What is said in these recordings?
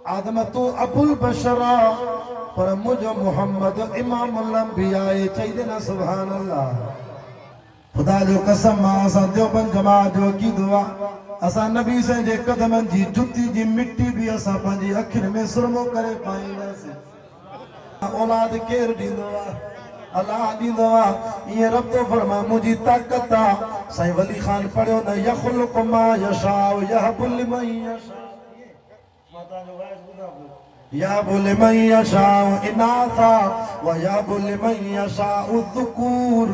आदम तो अबुल बशरा पर मुझो मोहम्मद इमाम अंबिया चाहिए ना सुभान अल्लाह। खुदा जो कसम असां देवबंद जमात जो की दुआ असां नबी से जे कदमन जी जुती जी मिट्टी भी असां पंहिंजी अखियुनि में सुरमो करे पाईंदासीं। औलाद केर ॾींदो आहे? अल्लाह ॾींदो आहे। ईअं रब थो फरमा मुंहिंजी ताक़त आहे। साईं वली खान पढ़ियो न यख़्लुक़ु मा यशाउ यहबु लिमन यशाउ। यहबु लिमन यशाउ इनाथा व यहबु लिमन यशाउ ज़ुकूर।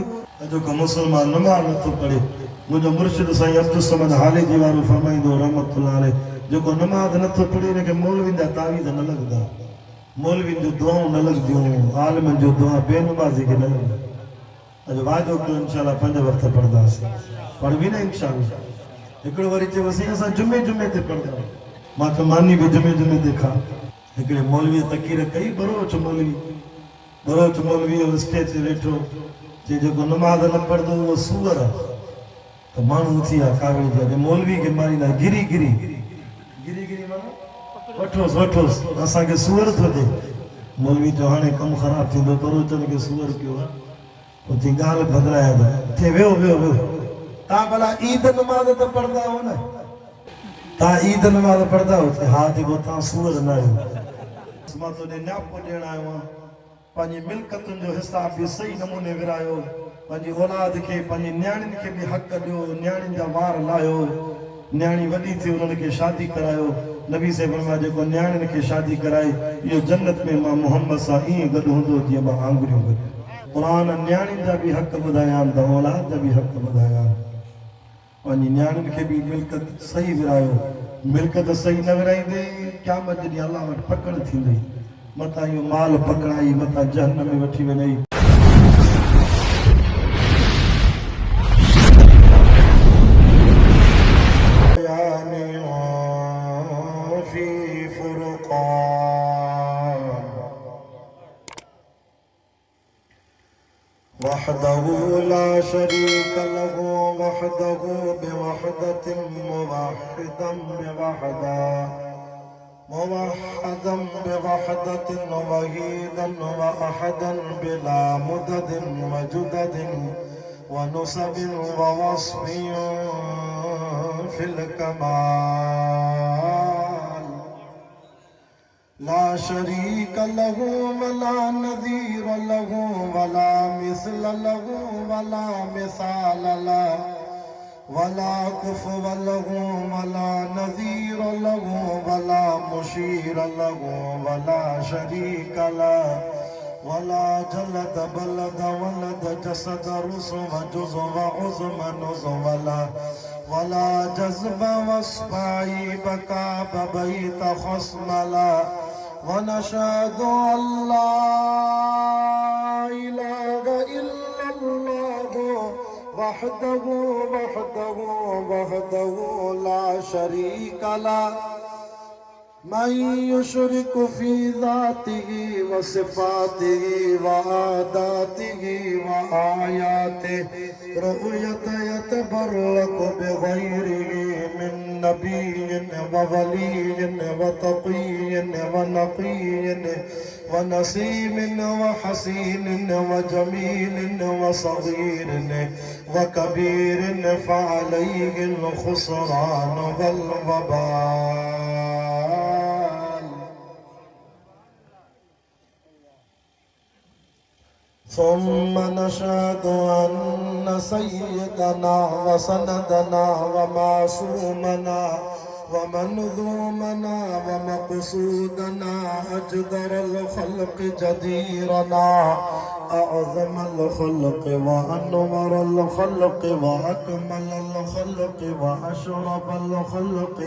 जो को मुसलमान नमाज़ नथो पढ़े मुझो मुर्शिद साईं अब्दुल समद हाले जी वारो फरमाईंदो रहमतुल्लाह अलैह जो को नमाज़ नथो पढ़े ने के मौलवी दा तावीज़ न लगदा। मौलवी जो दुआऊं न लगदियूं आलिमन जो दुआ बेनमाज़ी के न लगदा। अॼु वाइदो कयो इंशाअल्लाह 5 वक्त पढ़दासीं पढ़बी न इंशाअल्लाह। हिकिड़ो वरी चयोसीं असां जुमे जुमे ते पढ़दा मां त मानी बि जुमे देखा हिकिड़े मौलवी तकीर कई बरोच मौलवी स्टेज ते वेठो जे जेको नमाज़ न पढ़दो वो सूअर तो माण्हू उथी आ कावड़ी जे मौलवी के मारींदा गिरी माना वठोस असांखे सूअर थो ॾे। मौलवी जो हाणे कमु ख़राब थींदो बरोचन खे सूअर कयो आहे उथी ॻाल्हि बदिलाए थे वियो तव्हां भला ईद नमाज़ त पढ़ंदा हो न? तव्हां ईद नमाज़ पढ़ंदा हो? हा जेको तव्हां सूअर न आहियो। मां तोॾे न्यापो ॾियणु आयो आहियां पंहिंजी मिल्कतुनि जो हिसाब भी सही नमूने विरायो पंहिंजी औलाद खे पंहिंजी न्याणियुनि खे भी हक़ ॾियो न्याणियुनि जा वार लाहियो न्याणी वॾी थी उन्हनि खे शादी करायो। नबी से फरमाया जेको न्याणियुनि खे शादी कराए इहो जन्नत में मां मोहम्मद सां ईअं गॾु हूंदो जीअं मां आंगुरियूं गॾु। क़ुरान न्याणियुनि जा भी हक़ ॿुधाया आहिनि त औलाद जा भी हक़ ॿुधाया आहिनि। पंहिंजी न्याणियुनि खे भी मिल्कत सही विरायो। मिल्कत सही न विराईंदे क़यामत ॾींहुं अल्लाह वटि पकड़ थींदी मता यो माल पकड़ाई मता जहन्नम में वठी वञई। वहदहु ला शरीक लहु वहदहु बिवहदतिन मुवहिदन बिवहदा मुवहदन बिवहदतिन वहीदन व अहदन बिला मुददिन व जुददिन व नुसबिन व वस्फिन फिल कमाल ला शरीक लहु वला नज़ीर लहु वला मिस्ल लहु वला मिसाल लहु वला कुफुव लहु वला नज़ीर लहु वला मुशीर लहु वला शरीक लहु वला जलद बलद वलद जसद रुसव जुज़व उज़म नुज़वला वला जज़्ब वस्फाई बका बबैत खस्मला वनशहदु अल्ला इलाहा इल्लल्लाहु वहदहु ला शरीक लहु मन युशरिकु फी ज़ातिही व सिफ़ातिही व आदातिही व आयातिही रुयत यतबर्रकु बिग़ैरिही मिन नबिय्यिन व वलिय्यिन व तक़िय्यिन व नक़िय्यिन व नसीमिन व हसीनिन व जमीलिन व सग़ीरिन व कबीरिन फ़अलैहिल ख़ुस्रान वल वबाल। ثم نشهد أن سيدنا وسندنا ومعصومنا ومنظومنا ومقصودنا أجدر الخلق جديرنا أعظم الخلق وأنور الخلق وأكمل الخلق وأشرف الخلق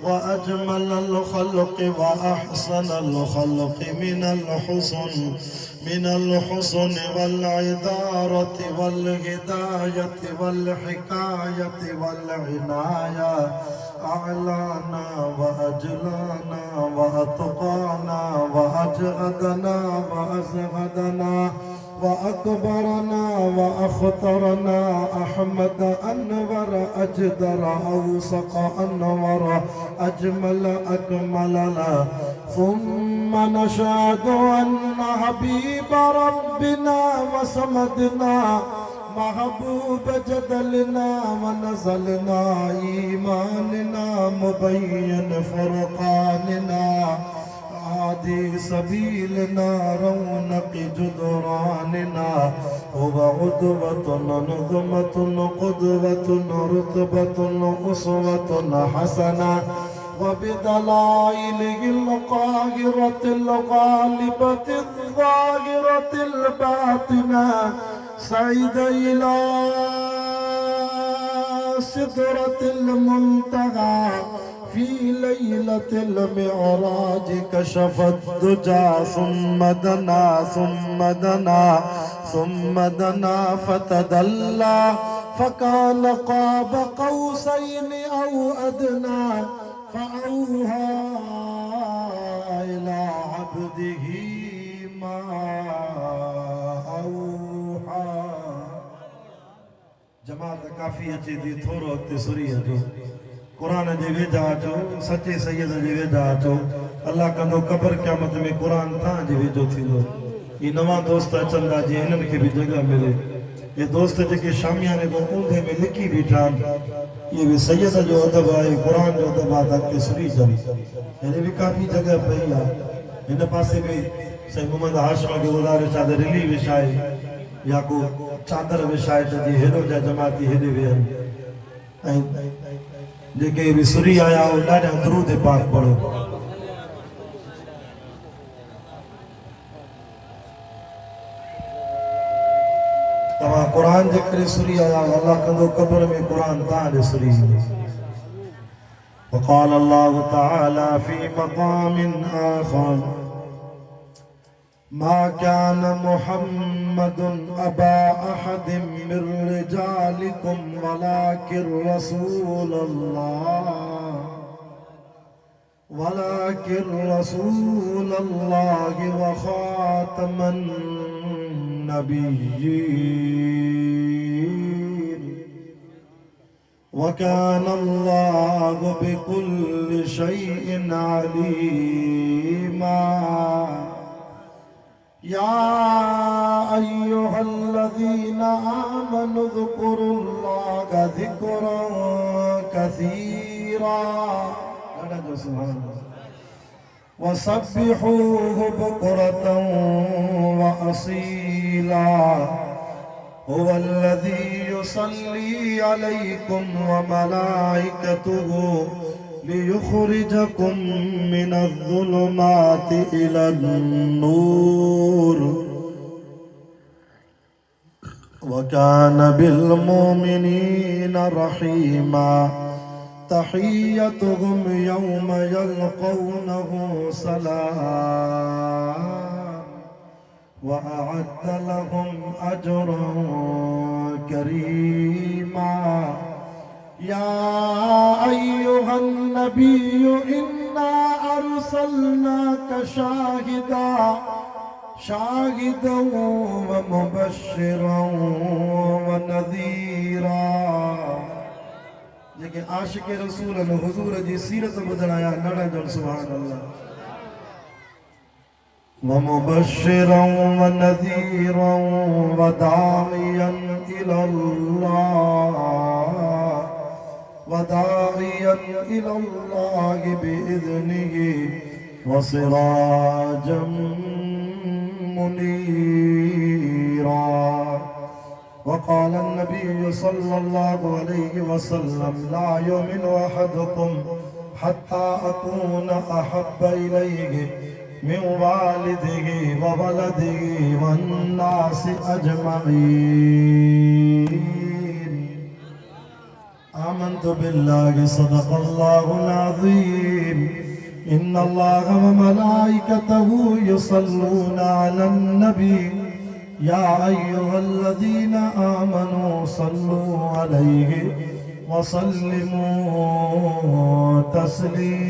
وأجمل الخلق وأحسن الخلق من الحسن والعذارة والهداية والحكاية والعناية أعلانا وأجلانا وأتقانا وأجهدنا وأزهدنا وأكبرنا وأخطرنا أحمد أنور أجدر أوسق أنور أجمل أكملنا ثم نشهد أن حبيب ربنا وصمدنا محبوب جدلنا ونزلنا إيماننا مبين فرقاننا هادي سبيلنا رونق جدراننا هو عدوة نظمة قدوة رتبة أسوة حسنة وبدلائله القاهرة الغالبة الظاهرة الباطنة سعيد إلى سدرة المنتهى في ليلة المعراج كشف الدجى ثم دنا فتدلى فكان قاب قوسين أو أدنى فأوحى إلى عبده ما أوحى. जमात काफ़ी अचे थी थोरो अॻिते सुरी अचो क़ुरान जे वेझा अचो सचे सैयद जे वेझा अचो अल्लाह कंदो क़ब्र क़यामत में क़ुरान तव्हां जे वेझो थींदो। ये नवां दोस्त अचनि था जीअं हिननि खे बि जॻह मिले। ये दोस्त जेके शामियाने को ऊंधे में लिखी बीठा ये भी सैयद जो अदब आहे क़ुरान जो अदब आहे तव्हांखे सुरी अचनि हिन बि काफ़ी जॻह पई आहे। हिन पासे बि साईं मोहम्मद हाशिम खे गुज़ारिश आहे त रिली विछाए या को चादर विछाए त जीअं हेॾो जा जमाती हेॾे वेहनि ऐं जेके बि सुरी आया हो ॾाढा दरूद पाक पढ़ो। तव्हां क़ुरान जे करे सुरी आया हो अल्लाह कंदो क़ब्र में क़ुरान तव्हां ॾे सुरी ईंदो। وقال الله تعالى في مقام آخر ما كان محمد أبا أحد من رجالكم ولكن رسول الله وخاتم النبيين وكان الله بكل شيء عليما يا أيها الذين آمنوا اذكروا الله ذكرا كثيرا وسبحوه بكرة وأصيلا هو الذي يصلي عليكم وملائكته ليخرجكم من الظلمات إلى النور وكان بالمؤمنين رحيما تحيتهم يوم يلقونه سلام وأعد لهم أجرا كريما يا أيها النبي إنا أرسلناك شاهدا ومبشرا ونذيرا जेके आशिक रसूल हुजूर जी सीरत ॿुधण आया नड़ जन सुभान अल्लाह ومبشرا ونذيرا وداعيا إلى الله بإذنه وسراجا منيرا وقال النبي صلى الله عليه وسلم لا يؤمن أحدكم حتى أكون أحب إليه من والده وولده والناس أجمعين آمنت بالله صدق الله العظيم إن الله وملائكته يصلون على النبي يا أيها الذين آمنوا صلوا عليه وسلموا تسليما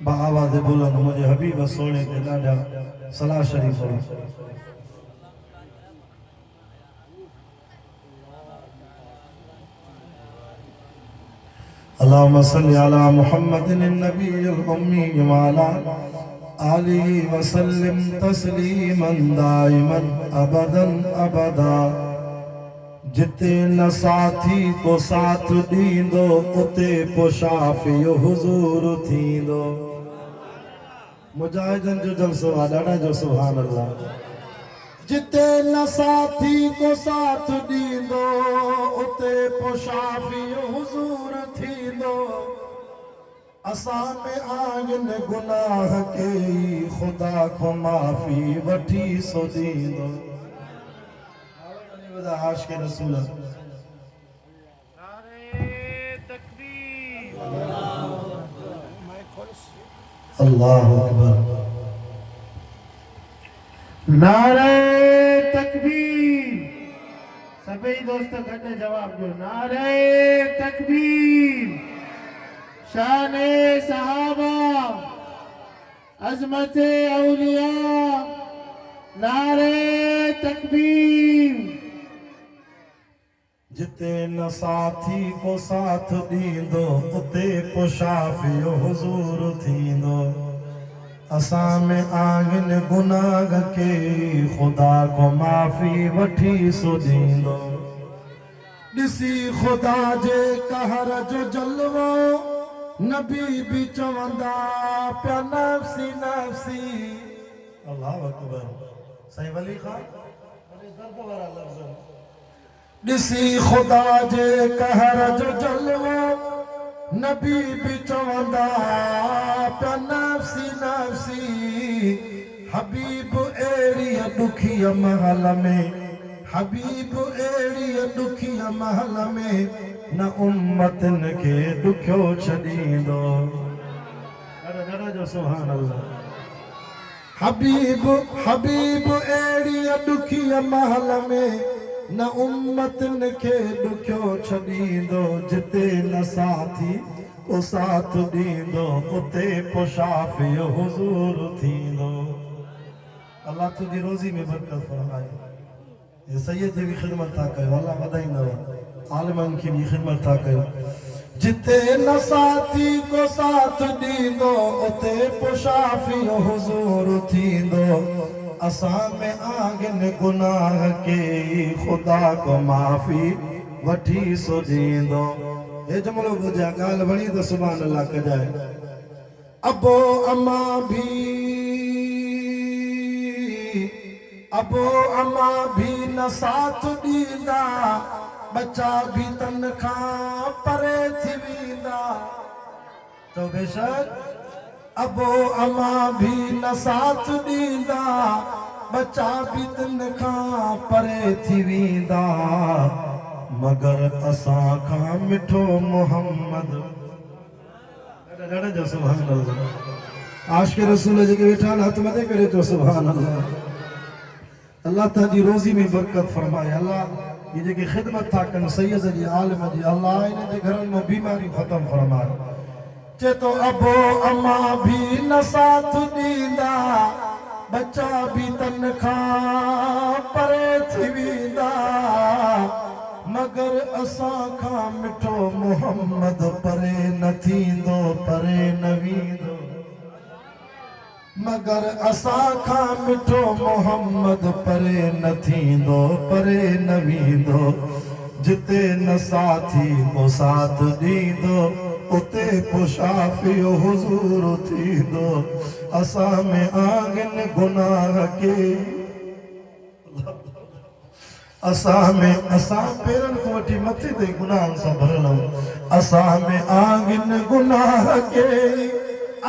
بآواز بلند मुझे हबीब सोने के लाडा सलाह शरीफ पढ़ो। अल्लाहुम्मा सल्लि अला मुहम्मदिन नबील उम्मी व अला आलिहि व सल्लिम तस्लीमन दाइमन अबदन अबदा। जिते न साथी को साथ दींदो उते पोशाफियो हुजूर थींदो। मुजाहिदन जो जलसो आहे ॾाढा जो सुभान अल्लाह। जिते न साथी को साथ दींदो उते पोशाफियो हुजूर थींदो। असां में आहिन गुनाह के खुदा को माफ़ी वठी सो दींदो। आशिक़ रसूल अल्लाहु अकबर। नारे तकबीर। सभी दोस्त गड्ढे जवाब दो। नारे तकबीर। शाने सहाबा, अजमते औलिया। नारे तकबीर। जिते न साथी को साथ दींदो उते पोशाफियो हुजूर थींदो। असां में आहिन गुनाह के खुदा को माफ़ी वठी सो दींदो। ॾिसी खुदा जे कहर जो जलवो नबी भी चवंदा पिया नफ़्सी नफ़्सी। अल्लाहु अकबर। सही वली खां दर्द वारा लफ़्ज़। ॾिसी खुदा जे कहर जो जलवो नबी भी चवंदा पिया नफ़्सी नफ़्सी। हबीब एड़ी दुखी महल में, हबीब एड़ी दुखी महल में न उम्मतन के दुखियो छॾींदो। ॾाढा जो सुभान अल्लाह। हबीब हबीब एड़ी दुखी महल में न उम्मतन के दुखियो छॾींदो। जिते न साथी को साथ दींदो उते पोशाफियो हुजूर थींदो। अल्लाह तुझी रोज़ी में बरकत फरमाए। ये सैयद जी खिदमत था कयो, अल्लाह वधाईंदव। आलिमन की भी खिदमत था कयो। जिते न साथी को साथ दींदो उते पोशाफियो हुजूर थींदो। असां में आहिन गुनाह के खुदा को माफ़ी वठी सो दींदो। हे जमलो बुझा ॻाल्हि वणी त सुभान अल्लाह कजाए। अबो अमा भी न साथ दींदा, बच्चा भी तन खां परे थी वेंदा। तो बेशक अबो अमा भी न साथ दींदा, बच्चा भी तन खां परे थी वेंदा। मगर असां खां मिठो मोहम्मद। ॾाढा जो सुभान अल्लाह। आशिक़ रसूल जेके वेठा हथ मथे करे तो सुभान अल्लाह। अल्लाह ताजी रोज़ी में बरकत फरमाए। अल्लाह ये जेके खिदमत था कन सैयद जी आलिम जी, अल्लाह इन जे घरन में बीमारी खत्म फरमाए। चे तो अबो अमा भी न साथ दींदा, बच्चा भी तन खां परे थी वेंदा। मगर असां खां मिठो मोहम्मद परे न थींदो, परे न वेंदो। मगर असां खां मिठो मोहम्मद परे न थींदो, परे न वेंदो। जिते न साथी को साथ दींदो उते पोशाफियो हुजूर थींदो। असां में आहिन गुनाह के, असां पेरनि खां वठी मथे ताईं गुनाहनि सां भरियल आहियूं। असां में आहिन गुनाह के,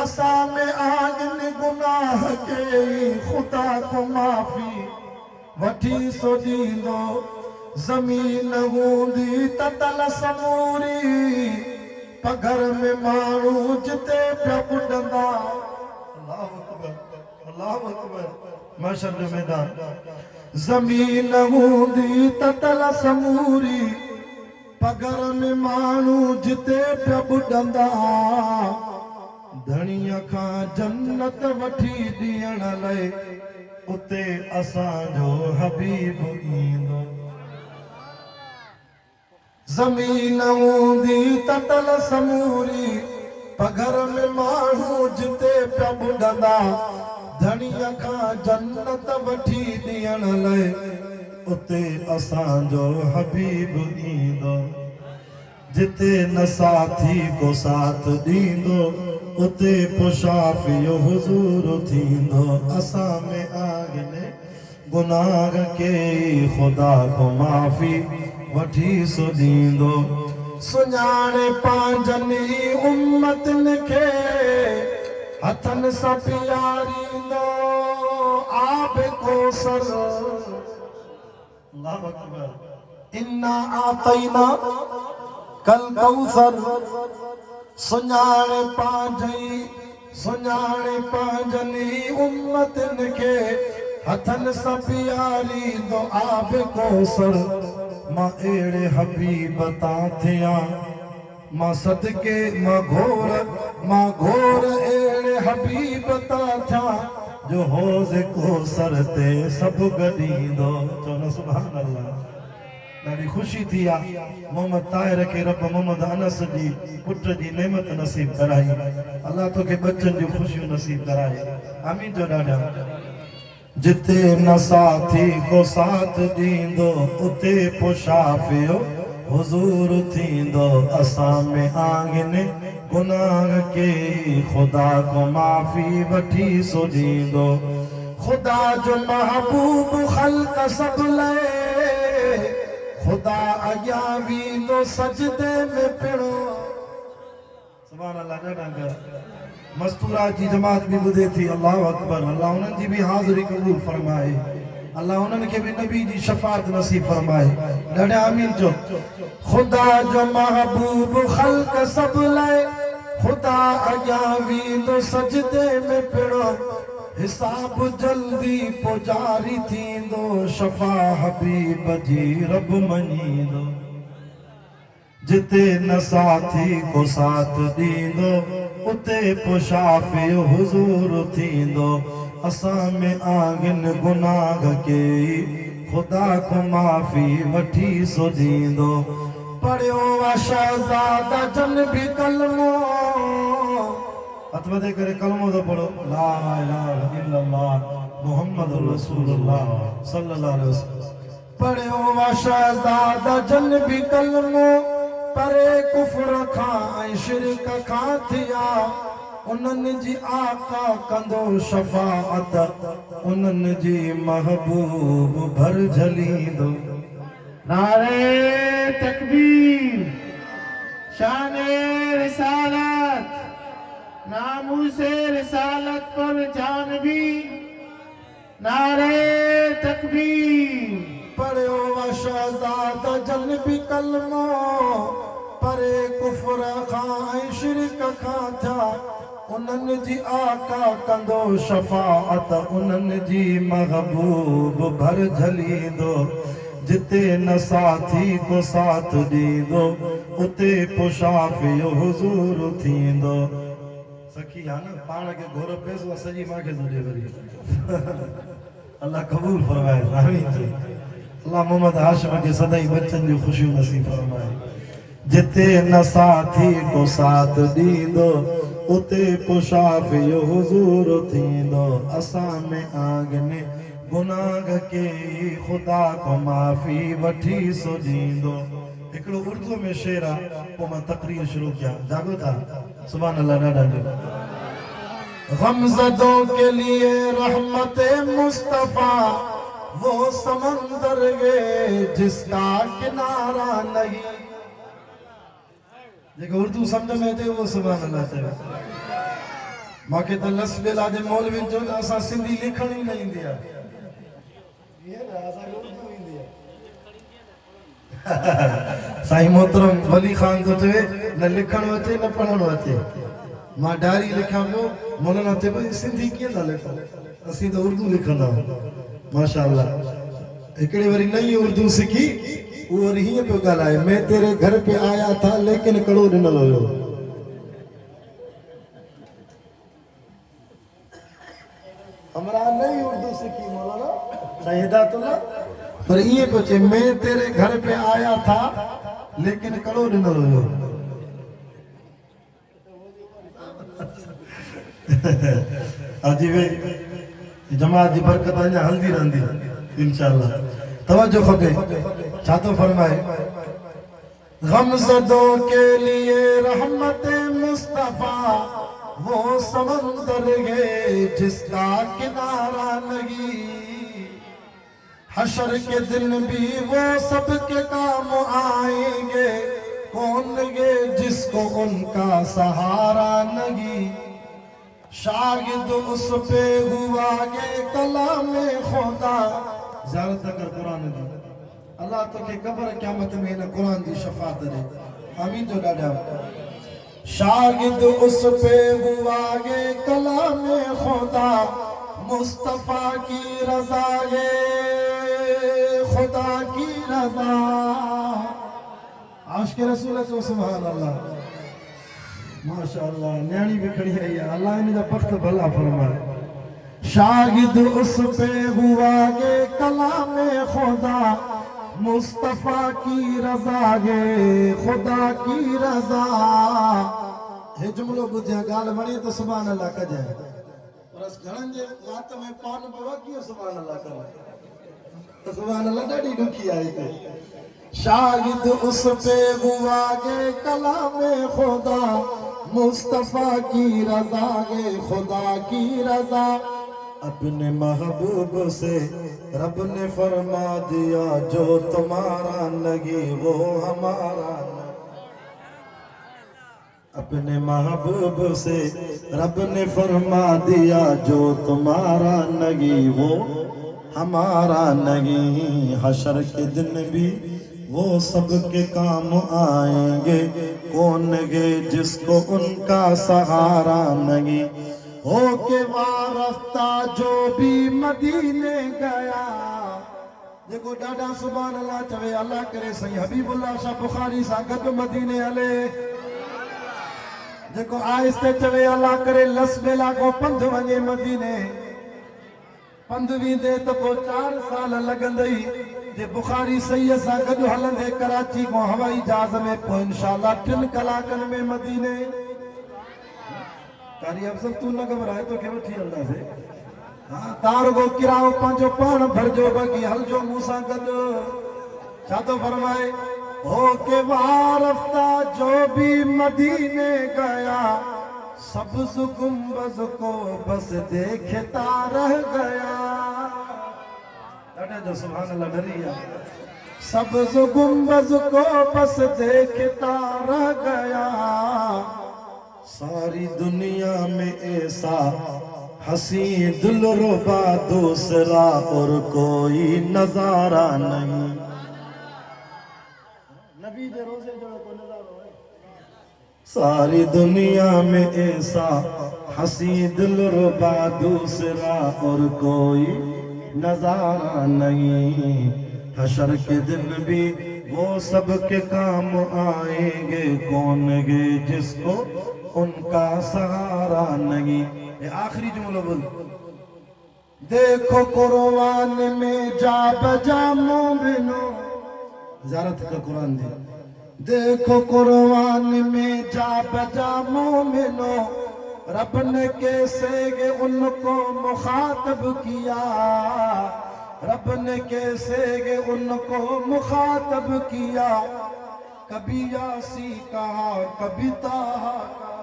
असां में आहिन गुनाह के खुदा को माफ़ी वठी सो दींदो। ज़मीन हूंदी त तल समूरी, पघर में माण्हू जिते पिया ॿुॾंदा। अल्लाहु अकबर, अल्लाहु अकबर। महशर जो मैदान। ज़मीन हूंदी त तल समूरी, पघर में माण्हू जिते पिया ॿुॾंदा। धणीअ खां जन्नत वठी ॾियण लाइ उते असांजो हबीब ईंदो। ज़मीन हूंदी ततल समूरी पघर में माण्हू जिते पिया ॿुॾंदा धणीअ खां जन्नत वठी ॾियण लाइ उते असांजो हबीब ईंदो जिते न साथी को साथ ॾींदो उते पुशाफियो हुज़ूर थींदो असां में आगने गुनाह के खुदा को माफ़ी वठी सुॾींदो सुञाणे पंहिंजनि उम्मतनि खे हथनि सां पीआरींदो आब कौसर अल्लाहु अकबर इन्ना आतैना कल कौसर सुञाणे पंहिंजनि उम्मतनि खे हथनि सां पीआरींदो आब कौसर मां अहिड़े हबीब तां थिया मां सदके मां घोर अहिड़े हबीब तां थिया जो हौज़ कौसर ते सभु गॾींदो चओ न सुभान अल्लाह ॾाढी ख़ुशी थी आहे मोहम्मद ताहिर खे रब मोहम्मद अनस जी पुट जी नेमत नसीब कराई अल्लाह तोखे बचनि जूं ख़ुशियूं नसीब कराए आमीन जो ॾाढा जिते न साथी को साथ ॾींदो उते पुशाफियो हुज़ूर थींदो असां में आंगने गुनाह के खुदा को माफ़ी वठी सुॾींदो खुदा जो महबूब ख़ल्क़ सब लाइ खुदा अॻियां वेंदो सजदे में पिणो सुभान अल्लाह ॾाढा मस्तूरा जी जमात भी ॿुधे थी अल्लाहु अकबर अल्लाह उन्हनि जी भी हाज़िरी क़बूल फरमाए अल्लाह उन्हनि खे भी नबी जी शफ़ाअत नसीब फरमाए ॾाढा आमीन चओ खुदा जो महबूब ख़ल्क़ सब लाइ खुदा अॻियां वेंदो सजदे में पिणो हिसाब जल्दी पोइ जारी थींदो शफ़ा हबीब जी रब मञींदो जिते न साथी को साथ ॾींदो उते पुशाफियो हुज़ूर थींदो असां में आगिन गुनाह के खुदा को माफ़ी वठी सुॾींदो पढ़ियो आहे शहज़ादा जन भी कलमो हथ वधे करे कलमो तो पढ़ो ला इलाहा इल्लल्लाह मुहम्मद रसूलुल्लाह सल्लल्लाहु अलैहि वसल्लम पढ़ियो आहे शहज़ादा जन भी कलमो परे कुफ्र खां ऐं शिरक खां थिया उन्हनि जी आका कंदो शफ़ाअत उन्हनि जी महबूब भर झलींदो नारे तकबीर शाने रिसालत नामूसे रिसालत पर जान भी नारे तकबीर पढ़ियो आहे शहज़ादा जन भी कलमो परे कुफ्र खां ऐं शिरक खां थिया उन्हनि जी आका कंदो शफ़ाअत उन्हनि जी महबूब भर झलींदो जिते न साथी को साथ ॾींदो उते पुशाफियो हुज़ूर थींदो सखी आहे न पाण खे घोर पैसो सॼी मूंखे थो ॾे वरी अल्लाह क़बूल फरमाए आमीन जी अल्लाह मोहम्मद हाशिम के सदाई बच्चन जो खुशियों नसीब फरमाए जिते न साथी को साथ ॾींदो उते पुशाफियो हुज़ूर थींदो असां में आगने गुनाह के खुदा को माफ़ी वठी सुॾींदो हिकिड़ो उर्दू में शेर आहे पोइ मां तक़रीर शुरू कयां जागो था सुभान अल्लाह ॾाढा गमज़दों के लिए रहमत मुस्तफ़ा वो समंदर है जिसका किनारा नहीं जेको उर्दू समझ में अचे वो सुभान अल्लाह चवे मूंखे त लस बेला जे मौलवी जो असां सिंधी लिखण ई न ईंदी आहे साईं मोहतरम वली खान तो चवे न लिखण अचे न पढ़ण अचे मां डायरी लिखां पियो मौलाना चए भाई सिंधी कीअं था लिखो असीं त उर्दू लिखंदा माशाअल्लाह हिकिड़े वरी नई उर्दू सिखी वो वरी हीअं पियो ॻाल्हाए मैं तेरे घर पे आया था लेकिन कड़ो ॾिनल हुयो हमरा नई उर्दू सीखी मौलाना शायदातुल्लाह पर ये कुछ मैं तेरे घर पे आया था लेकिन कड़ो ॾिनल हुयो। अजी वे जमात जी बरकत अञा हल्दी रहंदी इंशाअल्लाह। तवज्जो खपे। छा तो फरमाए, गमज़दों के लिए रहमत मुस्तफा वो समंदर है जिसका किनारा नहीं। हशर के दिन भी वो सबके काम आएंगे, कौन ये जिसको उनका सहारा नहीं। शागिद उस पे हुआ ये कलाम खुदा। ज़ियारत कर कुरान दी। अल्लाह तो के कब्र क़यामत में न कुरान दी शफाअत दे। आमीन जो ॾाढा। शागिद उस पे हुआ ये कलाम खुदा, मुस्तफा की रज़ा ये खुदा की रज़ा। आशिक़ रसूल तो सुभान अल्लाह। माशाअल्लाह न्याणी भी खड़ी है या अल्लाह इनका बख्त भला फरमाए। शागिद उस पे हुआ ये कलाम खुदा, मुस्तफा की रज़ा ये खुदा की रज़ा। हे जुमलो बुधिया गाल वणे तो सुभान अल्लाह कजे। बस घणन जे रात में पान पवा कियो सुभान अल्लाह करे। सुभान अल्लाह ॾाढी ॾुखी आहे हिते। शागिद उस पे हुआ ये कलाम खुदा, मुस्तफा की रज़ा ये खुदा की रज़ा। अपने महबूब से रब ने फरमा दिया, जो तुम्हारा नहीं वो हमारा नहीं। अपने महबूब से रब ने फरमा दिया, जो तुम्हारा नहीं वो हमारा नहीं। हशर के दिन भी वो सबके काम आएंगे, कौन गे जिसको उनका सहारा नहीं। हो के वारफ्ता जो भी मदीने गया। देखो डाडा सुभान अल्लाह चवे अल्लाह करे सही हबीबुल्लाह शाह बुखारी सा गद मदीने हले। देखो आहिस्ते चवे अल्लाह करे लस बेला को पंध वने मदीने। पंध वींदे तो को 4 साल लगंदई। जे बुखारी सही सा गद हलंदे कराची को हवाई जहाज में पो इंशाअल्लाह 3 कलाकन में मदीने। कारी अफसर तू न घबराए तो के वठी हलदा से। हां तार गो किराओ पंजो पाण भरजो बाकी हलजो मूसा गद। छा तो फरमाए, हो के वारफ्ता जो भी मदीने गया, सब्ज़ गुंबद को बस देखता रह गया। जो सुभान अल्लाह डरिया। सब्ज़ गुंबद को बस देखता रह गया। सारी दुनिया में ऐसा हसी दिलरुबा दूसरा और कोई नजारा नहीं। नबी दे रोजे जो को नजारा है। सारी दुनिया में ऐसा हसी दिलरुबा दूसरा और कोई नजारा नहीं। हशर के दिन भी वो सबके काम आएंगे, कौन गे जिसको उनका सहारा नहीं। ये आखिरी जुमला बोल। देखो कुरान में जा बजा मोमिनो। ज़ियारत का कुरान दी। देखो कुरान में जा बजा मोमिनो, रब ने कैसे उनको मुखातब किया। रब ने कैसे उनको मुखातब किया। कभी यासी कहा, कभी ताहा कहा।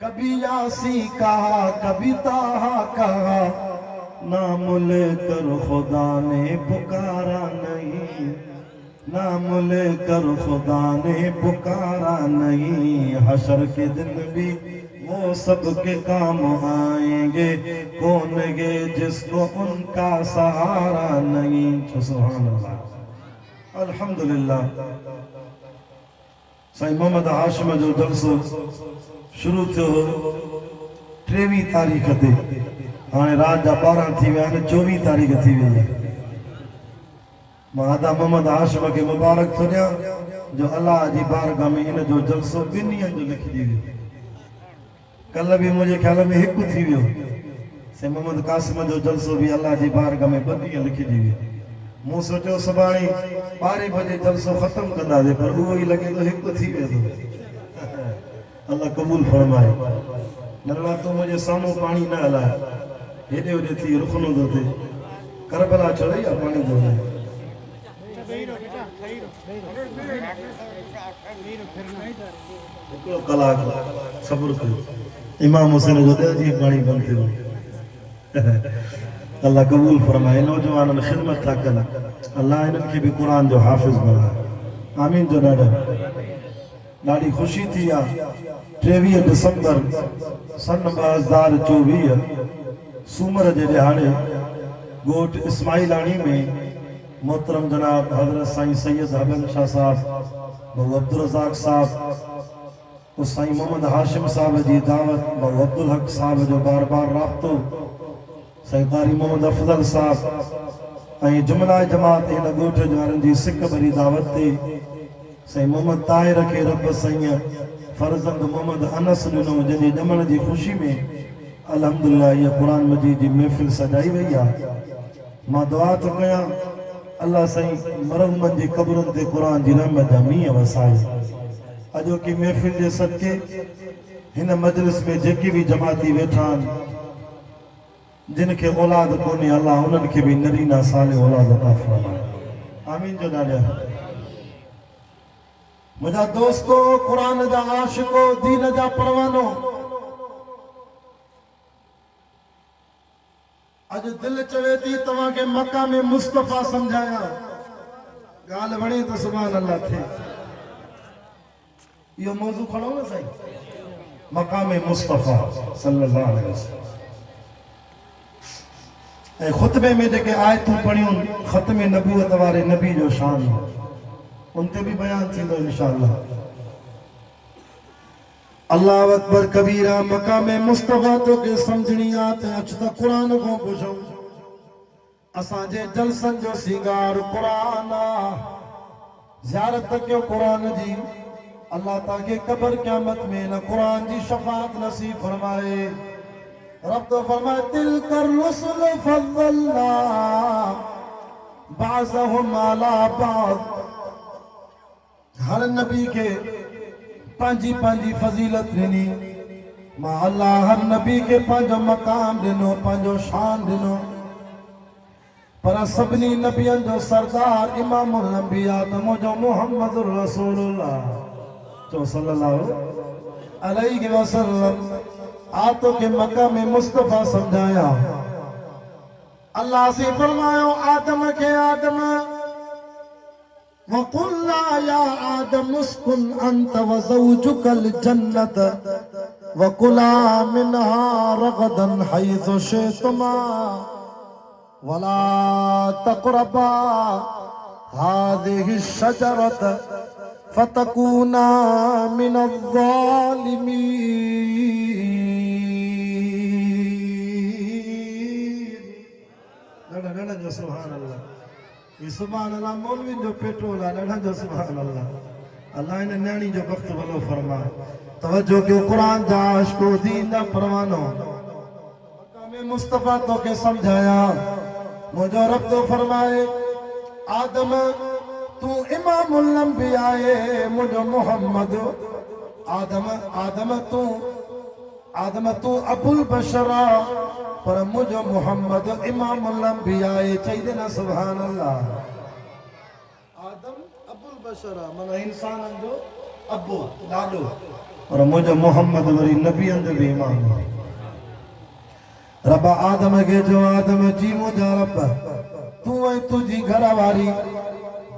कभी यासी कहा, कभी ताहा कहा। नाम लेकर खुदा ने पुकारा नहीं। नाम लेकर खुदा ने पुकारा नहीं। हशर के दिन भी वो सबके काम आएंगे, कौन गे जिसको उनका सहारा नहीं। सुभान अल्लाह। अल्हम्दुलिल्लाह। साईं मोहम्मद हाशिम जो जलसो शुरू थियो 23 तारीख़ ते। हाणे रात जा 12 थी विया आहिनि, 24 तारीख़ थी वई आहे। मां आदा मोहम्मद हाशिम खे मुबारक थो ॾियां जो अल्लाह जी बारगाह में इन जो जलसो 2 ॾींहंनि जो लिखिजी वियो। कल भी मुझे ख्याल में 1 थी वियो। साईं मोहम्मद कासिम जो जलसो भी अल्लाह जी बारगाह में 2 ॾींहं लिखिजी वियो। मूं सोचियो सुभाणे 12 बजे जलसो ख़त्म कंदासीं पर उहो ई लॻे थो हिकु थी वेंदो अल्लाह क़बूल फरमाए नरला तूं मुंहिंजे साम्हूं पाणी न हलाए हेॾे होॾे थी रुखनो थो थिए करबला चढ़ी आहे पाणी थो हले हिकिड़ो कलाक सब्र कयो इमाम हुसैन जो 10 ॾींहं पाणी बंदि थियो अल्लाह क़बूल फरमाए नौजवाननि ख़िदमत था कनि अल्लाह इन्हनि खे बि क़ुर जो हाफ़िज़ बणाए आमीन जो ॾाढी ख़ुशी थी आहे 23 दिसंबर सन 2024 सूमर जे ॾियारे ॻोठ इस्माइलाणी में मोहतरम जनाब हज़रत साईं सैयद हबीब शाह साहब बहु अब्दुल रज़ाक साहब और साईं मोहम्मद हाशिम साहब जी दावत बहु अब्दुल हक साहब जो बार बार राब्तो साईं कारी मोहम्मद अफजल साहब ऐं जुमला जमात हिन ॻोठ वारनि जी सिक भरी दावत ते साईं मोहम्मद ताहिर खे रब साईं फर्ज़ंद मोहम्मद अनस ॾिनो जंहिंजी ॼमण जी ख़ुशी में अल्हम्दुलिल्लाह इहा क़ुर मजीद जी महफ़िल सजाई वई आहे मां दुआ थो कयां अल्लाह साईं मरहूमनि जी क़बरुनि ते क़ुर जी रहमत जा मींहं वसाए अॼोकी महफ़िल जे सदके हिन मजलिस में जेके भी जमाती वेठा आहिनि जिन खे औलाद कोन्हे अल्लाह उन्हनि खे बि नरीना साले औलाद अता फरमाए आमीन जो ॾाढा मुझा दोस्तो कुरान जा आशिको दीन जा परवानो अज दिल चवे थी तव्हां के मक्का में मुस्तफा समझाया गाल वणे तो सुभान अल्लाह थे यो मौजू खड़ो न साईं मक्का में मुस्तफा सल्लल्लाहु अलैहि वसल्लम ए खुतबे में जेके आयतूं पढ़ियूं खत्म नबूवत वारे नबी जो शान उन ते भी बयान थींदो इंशाअल्लाह अल्लाह अकबर कबीरा मकाम मुस्तफा तो के समझणी आ ते अच त कुरान को पुछो असा जे जलसन जो सिंगार कुरान आ ज़ियारत कयो कुरान जी अल्लाह ताके कब्र क़यामत में न कुरान जी शफाअत नसीब फरमाए रब तो फरमाए तिल कर रसूल फज़लना बाज़हुम अला बाज़ हर नबी के पांजी पांजी फजीलत ॾिनी मां अल्लाह हर नबी के पंहिंजो मकाम ॾिनो पंहिंजो शान ॾिनो पर सभिनी नबियनि जो सरदार इमामुल अंबिया त मुंहिंजो मुहम्मदुर रसूलुल्लाह जो सल्लल्लाहु अलैहि वसल्लम आतो के मक्का में मुस्तफा समझाया अल्लाह से फरमायो आदम के आदम वक़ुल्ना या आदम उस्कुन अंत वज़ौजुकल जन्नत वकुला मिनहा रगदन हैज़ु शि'तुमा वला तक़रबा हाज़िहि शजरत फतकूना मिनज़्ज़ालिमीन जो सुभान अल्लाह सुभान अल्लाह मौलवी जो पेट्रोल है ॾाढा जो सुभान अल्लाह अल्लाह इन न्याणी जो वक्त भलो फरमा तवज्जो कयो कुरान जा आशिको दीन दा परवानो मक्का में मुस्तफा तो के समझाया मुझो रब तो फरमाए आदम तू इमामुल अंबिया है मुझो मोहम्मद आदम तू अबुल बशरा पर मुझो मोहम्मद इमामुल अंबिया है चाहिए ना सुभान अल्लाह आदम अबुल बशरा माना इंसानन जो अबू ॾाॾो और मुझो मोहम्मद वरी नबियन जो भी इमाम रब आदम के जो आदम जी मुझा रब तू ऐं तुझी घर वारी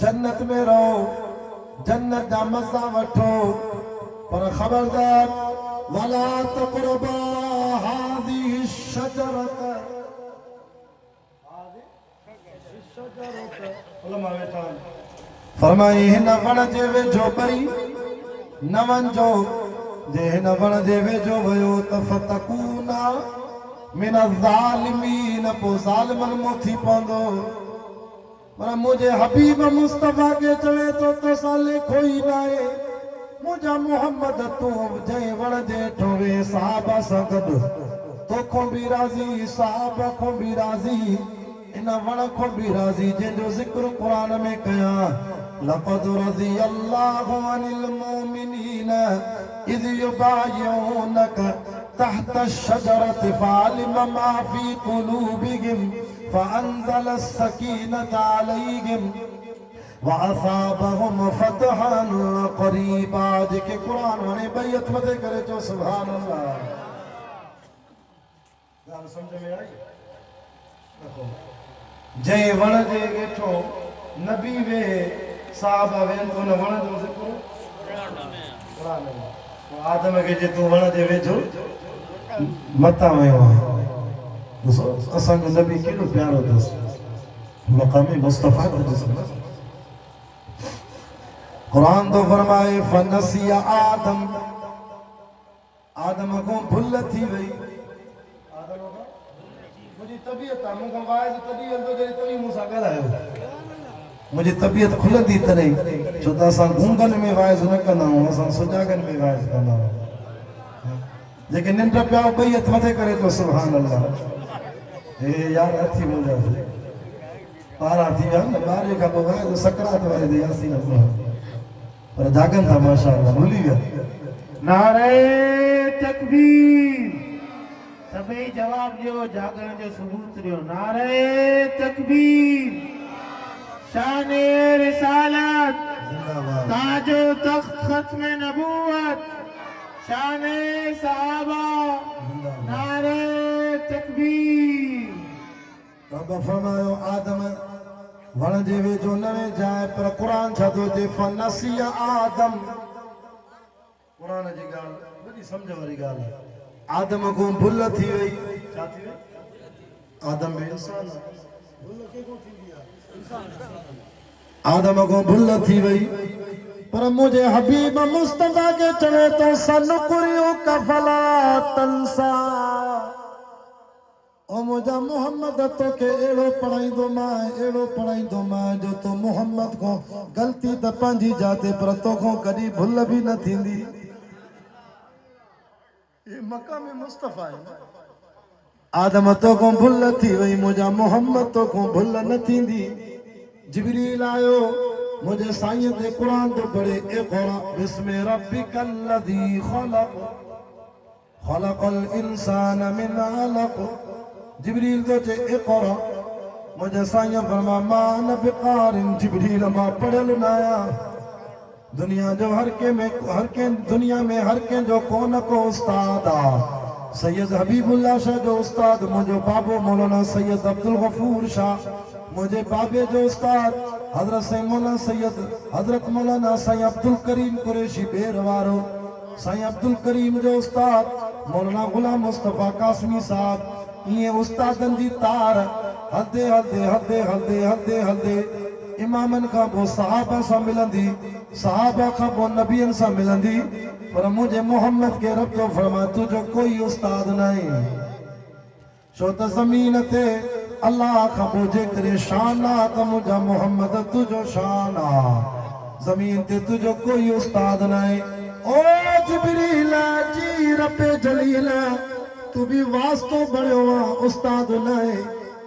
जन्नत में रहो जन्नत जा मज़ा वठो पर खबरदार वला तक़रबा हाज़िहि शजरत फरमाई हिन वण जे वेझो ॿई न वञो जे हिन वण जे वेझो वियो त फतकूना मिनज़्ज़ालिमीन पोइ ज़ालिमनि मां थी पवंदो पर मुझे हबीब मुस्तफा के चवे तो तोसां लेखो ई न आहे मुझा मोहम्मद तू जंहिं वण जे हेठो वे साहबा सां गॾु तोखों भी राज़ी साहबा को भी राज़ी इन वण को भी राज़ी जंहिंजो ज़िक्र क़ुरान में कया लक़द रज़ियल्लाहु अनिल मुमिनीन इज़ युबायिऊनक तहत अश-शजरति फ़अलिम मा फ़ी क़ुलूबिहिम फ़अंज़ल अस-सकीनत अलैहिम वअसाबहुम फ़तहन क़रीबा। जेके क़ुरान वणे बैत मथे करे चो सुभान अल्लाह। ॻाल्हि सम्झ में आई? जंहिं वण जे वेठो नबी वे साहब वेन तो न वण जो ज़िक्र क़ुरान में आदम खे जे तूं वण जे वेठो मता वियो आहे। ॾिसो असांजो नबी केॾो प्यारो अथसि मक़ाम मुस्तफ़ा त ॾिसो क़ुरान तो फरमाए फनसिया आदम आदम को भुल थी वई मुझी तबीयत आहे मूंखां वाइज़ तॾहिं हलंदो जॾहिं तव्हीं मूंसां ॻाल्हायो मुझी तबीयत खुलंदी तॾहिं छो त असां गूंगनि में वाइज़ न कंदा आहियूं असां सुजागनि में वाइज़ कंदा आहियूं जेके निंड पिया ॿई हथ मथे करे थो सुभान अल्लाह। हे यार अथी मुंहिंजा पारा थी विया न ॿारहें खां पोइ वाइज़ सकरात वारे ते यासीं न पर जागनि था माशाअल्लाह भुली विया। नारे तकबीर सभई जवाब ॾियो जागण जो सबूत ॾियो। नारे तकबीर शाने रिसालत जिंदाबाद ताजो तख्त खत्म नबूवत शाने सहाबा नारे तकबीर। रब फरमायो आदम वण जे वेझो न वेझाए पर क़ुरान छा थो चए फनसिया आदम क़ुरान जी ॻाल्हि वॾी सम्झ वारी ॻाल्हि आहे। आदम को भुल थी वई छा थी वई आदम में इंसान भुल केको थींदी आहे आदम को भुल थी वई पर मुझे हबीब मुस्तफा के चवे तो सनुकुरियो का फला तंसा ओ मुझा मोहम्मद तो के एड़ो पढ़ाईंदो मां जो तो मोहम्मद को गलती त पंहिंजी जाते पर तो को कदी भुल भी न थींदी। ये मकाम मुस्तफा है आदम तो को भुल थी वई मुझा मोहम्मद तो को भुल न थींदी। जिब्रील आयो मुझे साईं ते कुरान तो पढ़े इक़रा बिस्मि रब्बिकल लज़ी खलक़ खलक़ल इंसान मिन अलक़। जिब्रील तो चे इक़रा मुझे साईं फरमा मां न बिक़ारिन जिब्रील मां पढ़ियल न आहियां दुनिया जो हर के दुनिया में हर के जो कोन को उस्ताद आ सैयद हबीबुल्लाह शाह जो उस्ताद मुझो बाबो मौलाना सैयद अब्दुल गफूर शाह मुझे बाबे जो उस्ताद हजरत साईं मौलाना सैयद हजरत मौलाना साईं अब्दुल करीम कुरैशी बेर वारो साईं अब्दुल करीम जो उस्ताद मौलाना गुलाम मुस्तफा कासमी साहब ये उस्तादन जी तार हलदे हलदे हलदे हलदे हलदे हलदे इमामन का वो सहाबा सा मिलंदी सहाबा का वो नबियन सा मिलंदी पर मुझे मोहम्मद के रब तो फरमा तुझो कोई उस्ताद नहीं छो त ज़मीन ते अल्लाह का मुझे करे शाना त मुझा मोहम्मद तुझो शाना जमीन ते तुझो कोई उस्ताद नहीं। ओ जिब्रील जी रब्बे जलील तू भी वास्तो बड़ो उस्ताद नहीं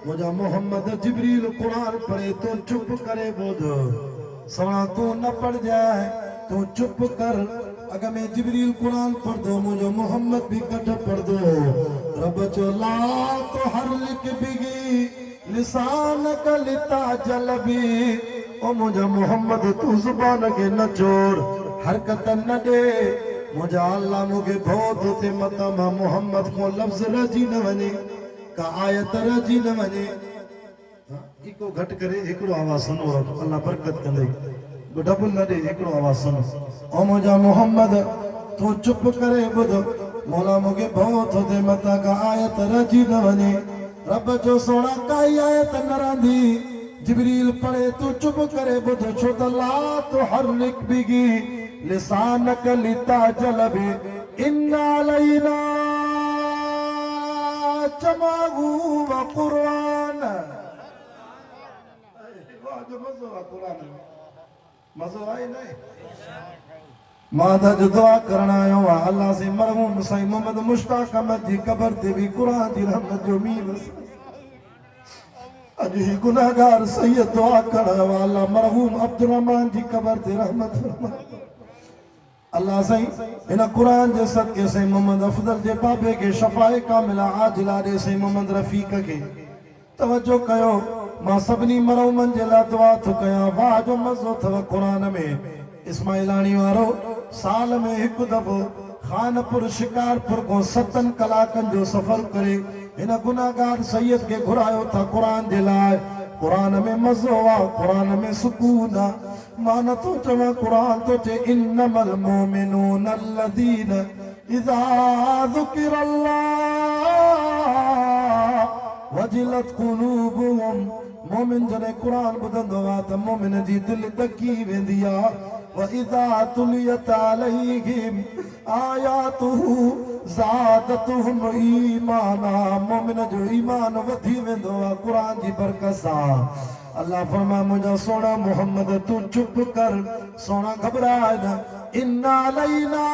मुझा मोहम्मद जिब्रील कुरान पढ़े तो चुप करे बोध सवणा तू न पढ़ जाए तू चुप कर अगर मैं जिब्रील कुरान पढ़ दो मुझे मोहम्मद भी कट पढ़ दो रब चो ला तो हर लिख बिगी लिसान कलिता जलबी ओ मुझे मोहम्मद तू जुबान के न छोड़ हरकत न दे मुझे अल्लाह मुझे बहुत होते मता मोहम्मद को लफ्ज रजी न वने का आयत रजी न वने इको घट करे एकड़ो आवाज सुनो अल्लाह बरकत कंदे डबल न दे एकड़ो आवाज सुनो ओ मुझा मोहम्मद तू चुप करे बुध मौला मुझे बहुत होते मता का आयत रजी न वने रब जो सोना काई आयत न रंदी जिब्रील पढ़े तू चुप करे बुध छो त ला तो हर लिख बिगी लिसान कलिता जलबे इन्ना लैना जमाहू व कुरान मज़ो आई नहीं मादा जो दुआ करना आयो अल्लाह से मरहूम साईं मोहम्मद मुश्ताक अहमद जी कब्र ते भी कुरान दी रहमत जो मीर अॼु ही गुनाहगार सैयद दुआ करण वाला मरहूम अब्दुल रहमान जी कबर ते रहमत फरमा। अल्लाह साईं इन कुरान जे सदके साईं मोहम्मद अफजल जे बाबे के शफाए कामिला आजिला दे साईं मोहम्मद रफीक के तवज्जो कयो। मां सभिनी मरहूमन जे लाइ दुआ थो कयां। वाह जो मज़ो अथव कुरान में। इस्माइलाणी वारो साल में हिकु दफ़ो खानपुर शिकारपुर को 7 कलाकनि जो सफ़र करे इन गुनाहगार सैयद के घुरायो था कुरान जे लाइ। कुरान में मज़ो आहे, कुरान में सुकून आहे। मां नथो चवां, कुरान तो चे इन्नमल मोमिनून अल्लज़ीन इज़ा ज़ुकिरल्लाह वजिलत कुलूबुहुम। मोमिन जॾहिं कुरान ॿुधंदो आहे त मोमिन जी दिलि ॾकी वेंदी आहे। व इज़ा तुलियत अलैहिम आयातुहु ज़ादतुहुम ईमाना। मोमिन जो ईमान वधी वेंदो आहे कुरान जी बरकत सां। अल्लाह फरमाए मुंहिंजो सोना मोहम्मद तू चुप कर, सोना घबराए न। इन्ना अलैना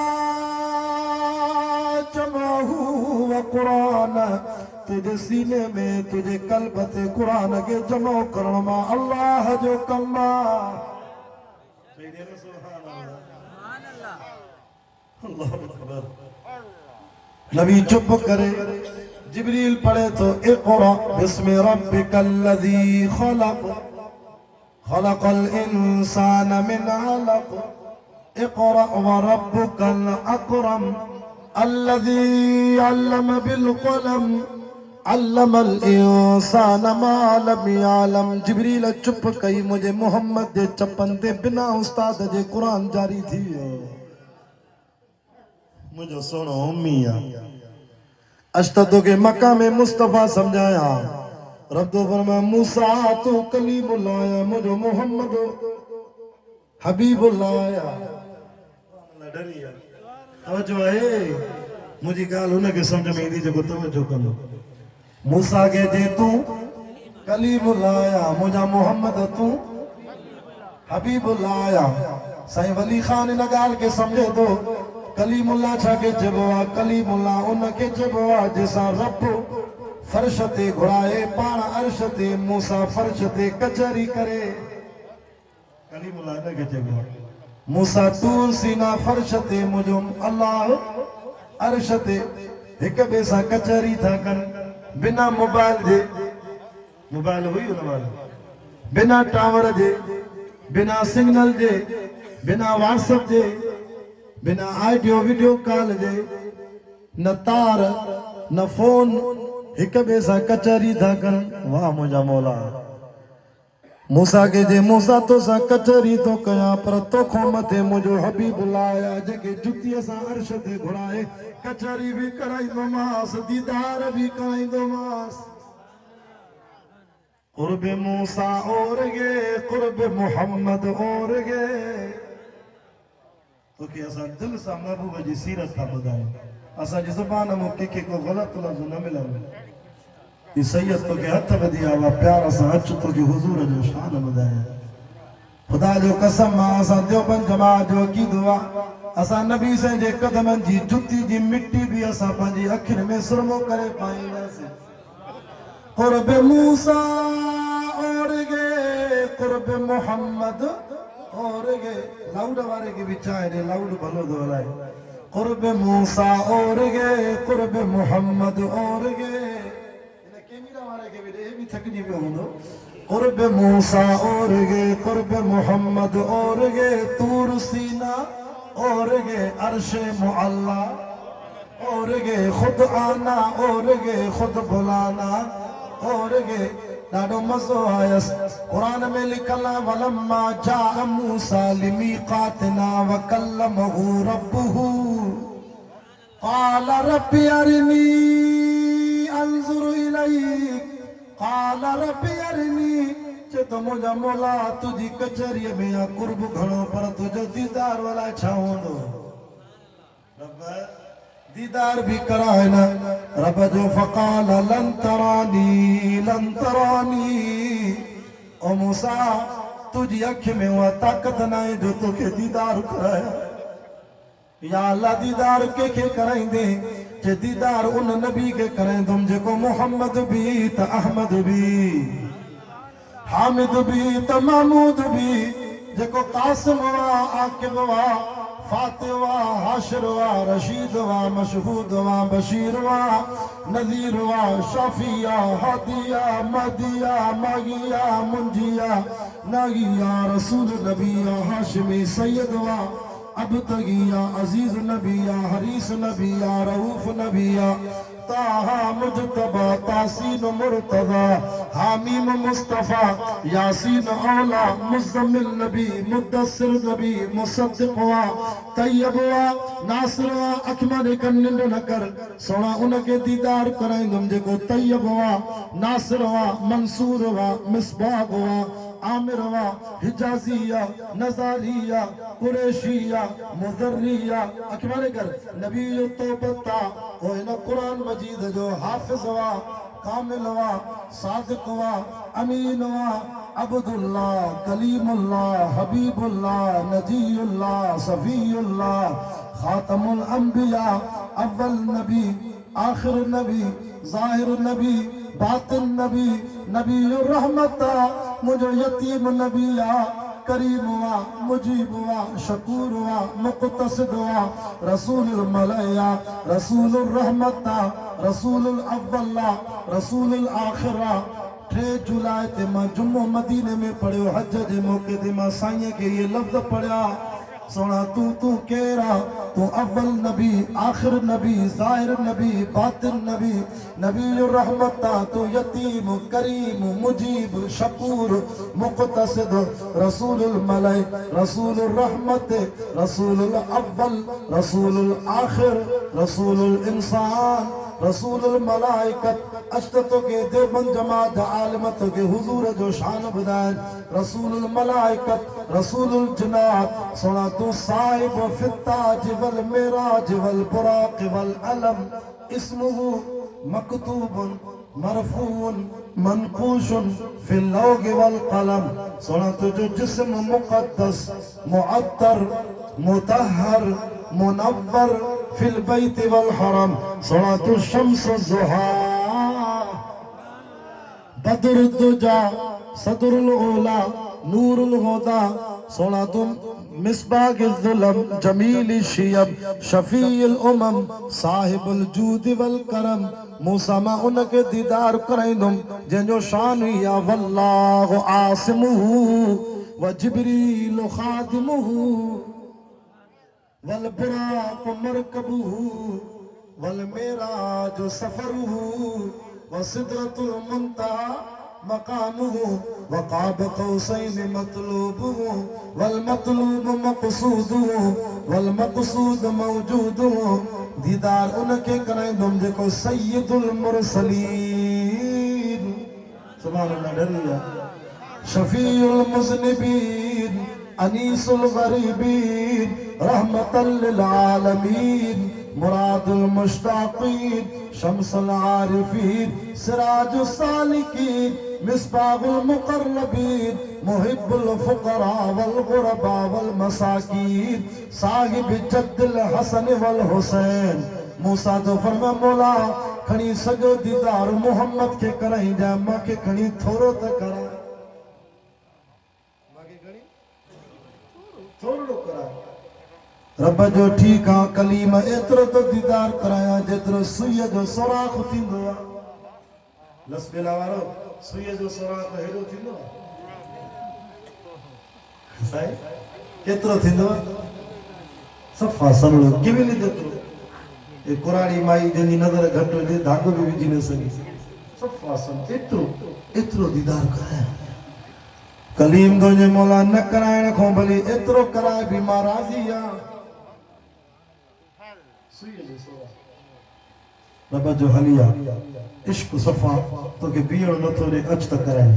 जमअहु व कुरान। तुझे सीने में तुझे कल्ब ते कुरान के जमो करण मां अल्लाह जो कम आहे। नबी चुप करे, जिब्रील पढ़े तो इक़रा बिस्मि रब्बिकल्लज़ी खलक़ खलक़ल इंसान मिन अलक़ इक़रा व रब्बुकल अकरम अल्लज़ी अल्लम बिल क़लम अल्लमल इंसान मा लम यअलम। जिब्रील चुप कई, मुझे मोहम्मद जे चपन ते बिना उस्ताद जे कुरान जारी थी वियो। मुझो सोनो उम्मी आहे। अश्तदो के मक्का में मुस्तफा समझाया। रब तो फरमाया मूसा तू कलीमुल्लाह आया, मुझो मोहम्मद हबीबुल्लाह आया। डरी आहे तवज्जो आहे मुझी गाल उन के समझ में ईंदी जेको तवज्जो कंदो। मूसा के जे तू कलीमुल्लाह आया, मुझा मोहम्मद तू हबीबुल्लाह आया। साईं वली खान इन गाल के समझे तो कलीमुल्लाह छा के चइबो आहे? कलीमुल्लाह उन के चइबो आहे जंहिंसां रब फर्श ते घुराए, पाण अर्श ते मूसा फर्श ते कचहरी करे। कलीमुल्लाह इन के चइबो आहे। मूसा तूर सीना फर्श ते, मुझो अल्लाह अर्श ते हिक ॿिए सां कचहरी था कनि। बिना मोबाइल जे, मोबाइल हुई उन महिल, बिना टावर जे, बिना सिग्नल जे, बिना व्हाट्सएप जे, बिना ऑडियो वीडियो कॉल जे, न तार न फोन, हिक ॿिए सां कचहरी था कनि। वाह मुंहिंजा मौला। मूसा के जे मूसा तो सां कचहरी तो कयां, पर तोखो मथे मुंहिंजो हबीबुल्लाह आया जेके जुतीअ सां अर्श ते घुराए कचहरी भी कराईंदोमांसि, दीदार भी कराईंदोमांसि। कुर्ब मूसा और गे, कुर्ब मोहम्मद और गे। तो कि असां दिल सां महबूब जी सीरत था ॿुधायूं। असांजी ज़ुबान मां कंहिंखे को ग़लति लफ़्ज़ न मिलंदो। ये सैयद तो के हथ बधी आवा प्यार सां अच तो जो हुजूर जो शान ॿुधायां। खुदा जो कसम असां देवबंद जमात जो अक़ीदो आहे। असां नबी साईं जे कदमनि जी जुती जी मिट्टी भी असां पंहिंजी अखियुनि में सुरमो करे पाईंदासीं। कुर्ब मूसा और गे, कुर्ब मोहम्मद और गे। लाउड वारे के भी चाहे रे, लाउड भलो दो हलाए। कुर्ब मूसा और गे, कुर्ब मोहम्मद और गे। इन कैमरा वारे के भी भी थकजी पियो हूंदो। कुर्ब मूसा और गे, कुर्ब मोहम्मद और गे। तूर सीना और गे, अर्शे मुअल्ला और गे, खुद आना और गे, खुद बुलाना और गे। ॾाढो मज़ो आयस। कुरान में लिखल आहे वलम्मा जा मूसा लिमीक़ातिना व कल्लमहु रब्बुहु क़ाल रब्बी अरिनी अंज़ुर इलैक क़ाल रब्बी अरिनी। चए तो मुंहिंजा मौला तुंहिंजी कचहरीअ में या कुर्ब घणो, पर तुंहिंजो दीदार अलाए छा हूंदो। दीदार भी कराए न। रब जो फ़क़ाल लन तरानी लन तरानी। ओ मूसा तुझी अख में वह ताकत न आहे जो तोखे दीदार कराया। या अल्लाह दीदार के कराईंदे? जे दीदार उन नबी के कराईंदुमि जेको मोहम्मद भी त अहमद भी। हामिद भी त महमूद भी जेको कासिम वा आकिब वा फातिह वा हाशिर वा रशीद वा मशहूद वा बशीर वा नज़ीर वा शाफिया हादिया महदिया मागिया मुंजिया नागिया रसूल नबिया हाशिमी सैयद वा अबतगिया अजीज नबिया हरीस नबिया रऊफ नबिया ताहा मुजतबा तासीन मुर्तदा हामीम मुस्तफा यासीन औला मुज़म्मिल नबी मुद्दस्सिर नबी मुसद्दिक वा तैयब वा नासिर वा अखमर कन निंड न कर सोना उनके दीदार कराइंदुम जेको तैयब वा नासिर वा मंसूर वा मिसबाग वा आमिर वा हिजाजिया नज़ारिया कुरैशिया मुज़र्रिया अखबार कर नबी तौबता ओ इन कुरान मजीद जो हाफिज वा कामिल वा सादिक वा अमीन वा अब्दुल्लाह कलीमुल्लाह हबीबुल्लाह नजीयुल्लाह सफीयुल्लाह खातमुल अंबिया अव्वल नबी आखिर नबी ज़ाहिर नबी बातिन नबी नबीउर रहमता मुझे यतीम नबिया करीम वा मुजीब वा शकूर वा मुक़तसिद वा रसूलुल मलया रसूलुर रहमता रसूलुल अव्वला रसूलुल आखिरा 3 जुलाई ते मां जुम्मो मदीने में पढ़ियो हज जे मौके ते मां साईं के ये लफ्ज़ पढ़िया सोना तू केरा तू अव्वल नबी आखिर नबी ज़ाहिर नबी बातिन नबी नबीउर रहमता तू यतीम करीम मुजीब शकूर मुक़तसिद रसूलुल मलय रसूलुर रहमत रसूलुल अव्वल रसूलुल आखिर रसूलुल इंसान रसूलुल मलाइकत अशततो के देवबंद जमात आलमत के हुजूर जो शान बुधान रसूलुल मलाइकत रसूलुल जन्नत सोना तू साहिब फित्ताज वल मिराज वल बुराक वल अलम इस्मुहु मकतूबुन मरफून मनकूशुन फिल लौह वल कलम सोना तू जो जिस्म मुक़द्दस मुअत्तर मुतहहर मुनव्वर फिल बैत वल हरम सोना तू शम्स ज़ुहा बद्र दुजा सदरुल ओला नूरुल हुदा सोना तुम मिसबाग ज़ुलम जमील शियब शफीउल उमम साहिबुल जूद वल करम मूसा मा उनके दीदार कराइंदुम जंहिंजो शान या वल्लाहु आसिमुहु व जिब्रील खादिमुहु वल बुराक मरकबुहु वल मेराज सफरुहु व सिदरतुल मुंतहा मकामुहु व क़ाब क़ौसैन मतलूबुहु वल मतलूब मक़सूदुहु वल मक़सूद मौजूदुहु दीदार उनके कराइंदुम जेको सय्यदुल मुरसलीन सुभान अल्लाह डरिया शफीउल मुज़निबीन अनीसुल गरीबीन रहमतल लिल आलमीन मुरादुल मुश्ताक़ीन शम्सुल आरिफीन सिराजुस सालिकीन मिसबाहुल मुक़र्रबीन मुहिब्बुल फुक़रा वल गुरबा वल मसाकीन साहिब जद्दुल हसन वल हुसैन मूसा तो फरमा मौला खणी सजो दीदार मोहम्मद के कराई जा माके खणी थोरो त करा थोरो करा रब जो ठीक आ कलीम एतरो तो दीदार कराया जेतरो सुईअ जो सुराख थींदो आ लसबेला वारो सुईअ जो सुराख हेडो थींदो साईं केतरो थींदो सफ़ा सनलो केवी ली जेतरो ए कुराड़ी माई जंहिंजी नज़र घटि हुजे धागो बि विझी न सघे सफ़ा सन एतिरो दीदार कराया कलीम तुंहिंजे मौला न कराइण खां भली एतिरो कराए बि मां राज़ी आहियां रब जो हलिया इश्क सफ़ा तोखे बीहण नथो ॾे अच त कराए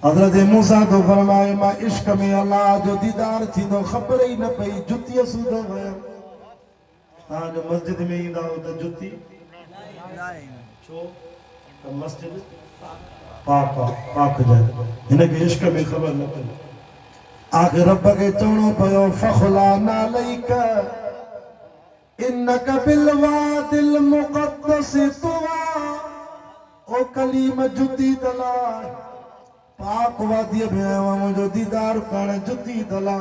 हज़रत मूसा तो फरमाए मां इश्क में अल्लाह जो दीदार थींदो ख़बर ई न पई जुतीअ सूधो वियो तव्हांजो मस्जिद में ईंदा हो त जुती छो त मस्जिद पाक जाए हिनखे इश्क में ख़बर न पई आखिर रब के चवणो पियो फखला नालैक इन्नक बिल वादिल मुक़द्दस तुवा ओ कलीम जुती दला पाक वादी में आया मुझो दीदार करण जुती दला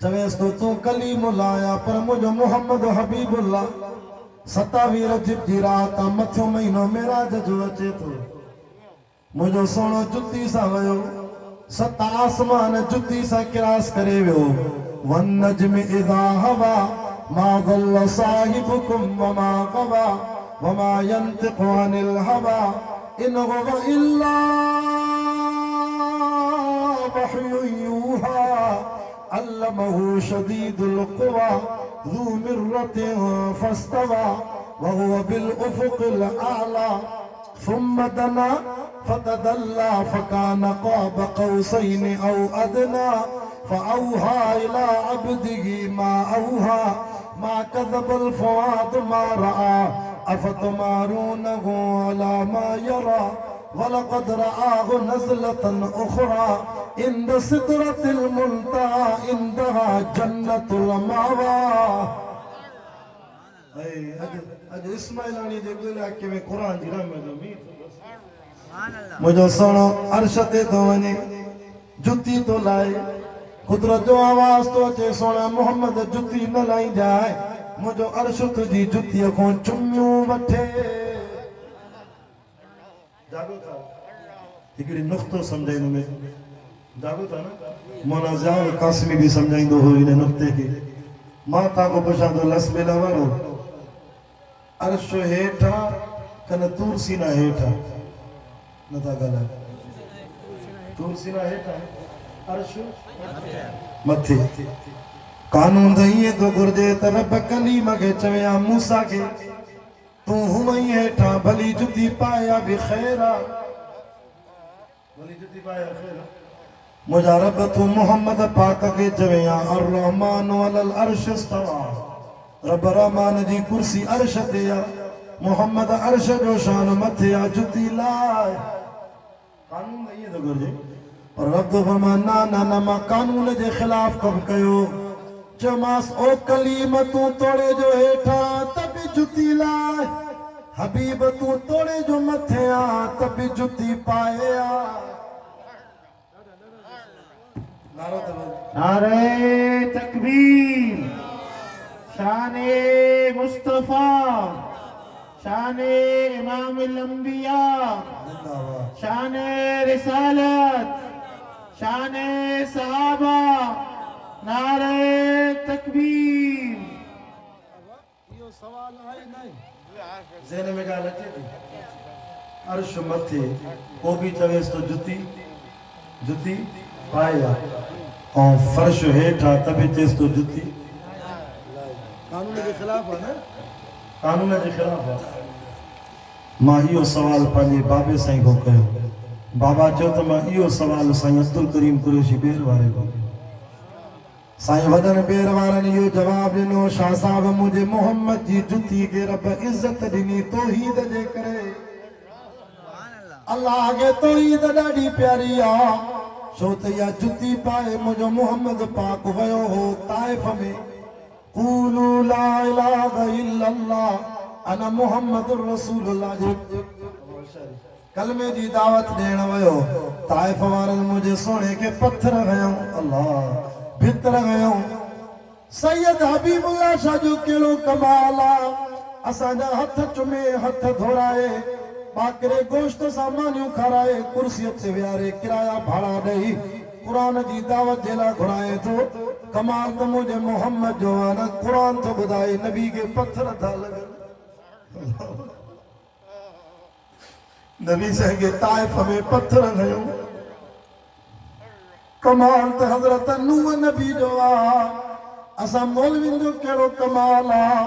चवेस तो तू कलीमुल्लाह आया पर मुझो मोहम्मद हबीबुल्लाह 27 रजब जी रात मथियो महीनो मेरा जो अचे तो मुझो सोनो जुती सा वयो 7 आसमान जुती सा क्रॉस करे वियो वन नजम इदा हवा मा गल्ल साहिबुकुम वमा गवा वमा यंतिकु अनिल हवा इन हुवा इल्ला वहयु यूहा अल्लमहु शदीदुल क़ुवा ज़ू मिर्रतिन फस्तवा वहुवा बिल उफ़ुक़िल आला सुम्मा दना फतदल्ला फकान क़ाब क़ौसैन औ अदना फ़अौहा इला अब्दिही मा औहा मा कज़बल फ़ुआद मा रआ अफ़तुमारूनहु अला मा यरा वलक़द रआहु नज़लतन उख़रा इंद सिदरतिल मुंतहा इंदहा जन्नतुल मावा। अज इस्माइलानी जे गुला के में कुरान जी रहमत उम्मीद मुझो सोनो अर्श ते तो वने जुती तो लाए कुदरत जो आवाज तो अचे सोना मोहम्मद जुती न लाई जाए मुझो अर्श तुझी जुती को चुम्मियूं वठे जागो था हिकिड़ी नुक्तो समझाई में जागो था ना मौला ज़ियाउल कासिमी भी समझाईंदो हो इन नुक्ते के माता को पुछा तो लसबेला वारो अर्श हेठा कन तूर सीना हेठा नथा गला तूर सीना हेठा अर्श मथे कानून दईए तो गुरजे तरब कलीम के चवया मूसा के तू हुमई हेठा भली जुती पाया भी खैरा भली जुती पाया खैरा मुझा रब तू मोहम्मद पाक के चवया अर्रहमान अलल अर्श इस्तवा रब रहमान जी कुर्सी अर्श ते या मोहम्मद अर्श जो शान मथे आ जुती लाए कानून दईए तो गुरजे और रब तो फरमाना ना ना मा कानून जे खिलाफ कब कयो जमास ओ कलीम तू तोड़े जो हेठा तभी जुती लाए हबीब तू तोड़े जो मथे आ तभी जुती पाए आ नारे तकबीर शाने मुस्तफा शाने इमामुल अंबिया शाने रिसालत शाने सहाबा नारे तकबीर यो सवाल आई नहीं ज़हन में गाल अचे थी अर्श मथे को भी चवेस तो जुती जुती पाया और फर्श हेठा तभी चेस तो जुती कानून के खिलाफ है ना कानून के खिलाफ है मां इहो सवाल पंहिंजे बाबे साईं को कयो बाबा चयो त मां इहो सवाल साईं अब्दुल करीम कुरैशी बेर वारे को साईं वदन बेर वारनि इहो जवाब ॾिनो शाह साहब मुझे मोहम्मद जी जुती के रब इज्जत ॾिनी तौहीद जे करे अल्लाह के तौहीद ॾाढी प्यारी आ छो त इहा जुती पाए मुंहिंजो मोहम्मद पाक वियो हो ताइफ में क़ूलू ला इलाहा इल्लल्लाह अना मुहम्मदुर रसूलुल्लाह जे कलमे जी दावत ॾियण वियो ताइफ वारनि मुंहिंजे सोणे के पत्थर हयऊं अल्लाह भितर हयऊं सैयद हबीबुल्लाह शाह जो कहिड़ो कमाल आहे असांजा हथ चुमे हथ धोराए बाकरे गोश्त सामानियूं खाराए कुर्सीअ ते विहारे किराया भाड़ा ॾेई क़ुरान जी दावत जे लाइ घुराए थो कमाल त मुंहिंजे मोहम्मद जो आहे न क़ुरान थो ॿुधाए नबी खे पत्थर था लॻनि नबी साईं खे ताइफ में पत्थर हयऊं कमाल त हज़रत नूह नबी जो आहे असां मौलवियुनि जो कहिड़ो कमाल आहे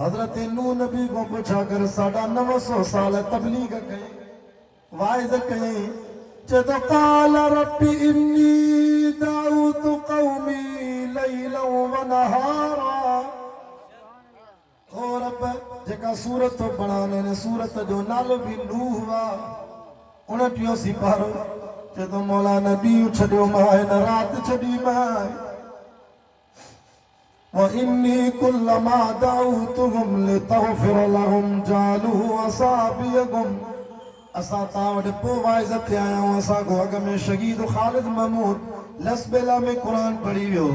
हज़रत नूह नबी को पुछा कर 950 साल तबलीग कई वाइज़ कई चए तो क़ाल रब्बी इन्नी दाऊतु क़ौमी लैलन व नहारा ओ रब जेका सूरत तो पढ़ाने ने सूरत जो नालो भी नूह वा 29 सिपारो चए तो मौला नबी छॾियो मां हिन राति छॾी मां وإني كلما دعوتهم لتغفر لهم جعلوا أصابعهم असां तां वटि पोइ वाइज़ थे आया आहियूं। असांखो अॻ में शहीद ख़ालिद महमूद लसबेला में क़ुरान पढ़ी वियो,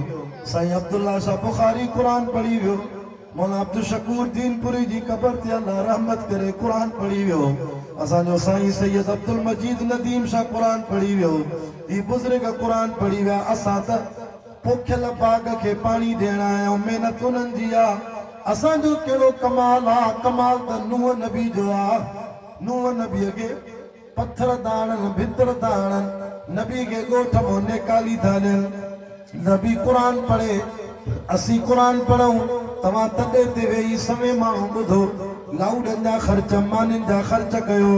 साईं अब्दुल्ला शाह बुखारी क़ुरान पढ़ी वियो, मौलाना अब्दुल शकूर दीनपुरी जी क़बर ते अल्लाह रहमत करे क़ुरान पढ़ी वियो, असांजो साईं सैयद अब्दुल मजीद नदीम शाह क़ुरान पढ़ी वियो, ही बुज़ुर्ग क़ुरान पढ़ी विया। असां त पोखियल बाग खे पाणी ॾियण आया आहियूं, महिनत उन्हनि जी आहे। असांजो कहिड़ो कमाल आहे, कमाल त नूह नबी जो आहे। नूह नबीअ खे पत्थर था आणनि, भितर था आणनि, नबी खे ॻोठ मां निकाली था ॾियनि। नबी क़ुरान पढ़े, असीं क़ुरान पढ़ूं, तव्हां तॾहिं ते वेही सवे माण्हू ॿुधो, लाउडनि जा ख़र्च मानियुनि जा ख़र्च कयो।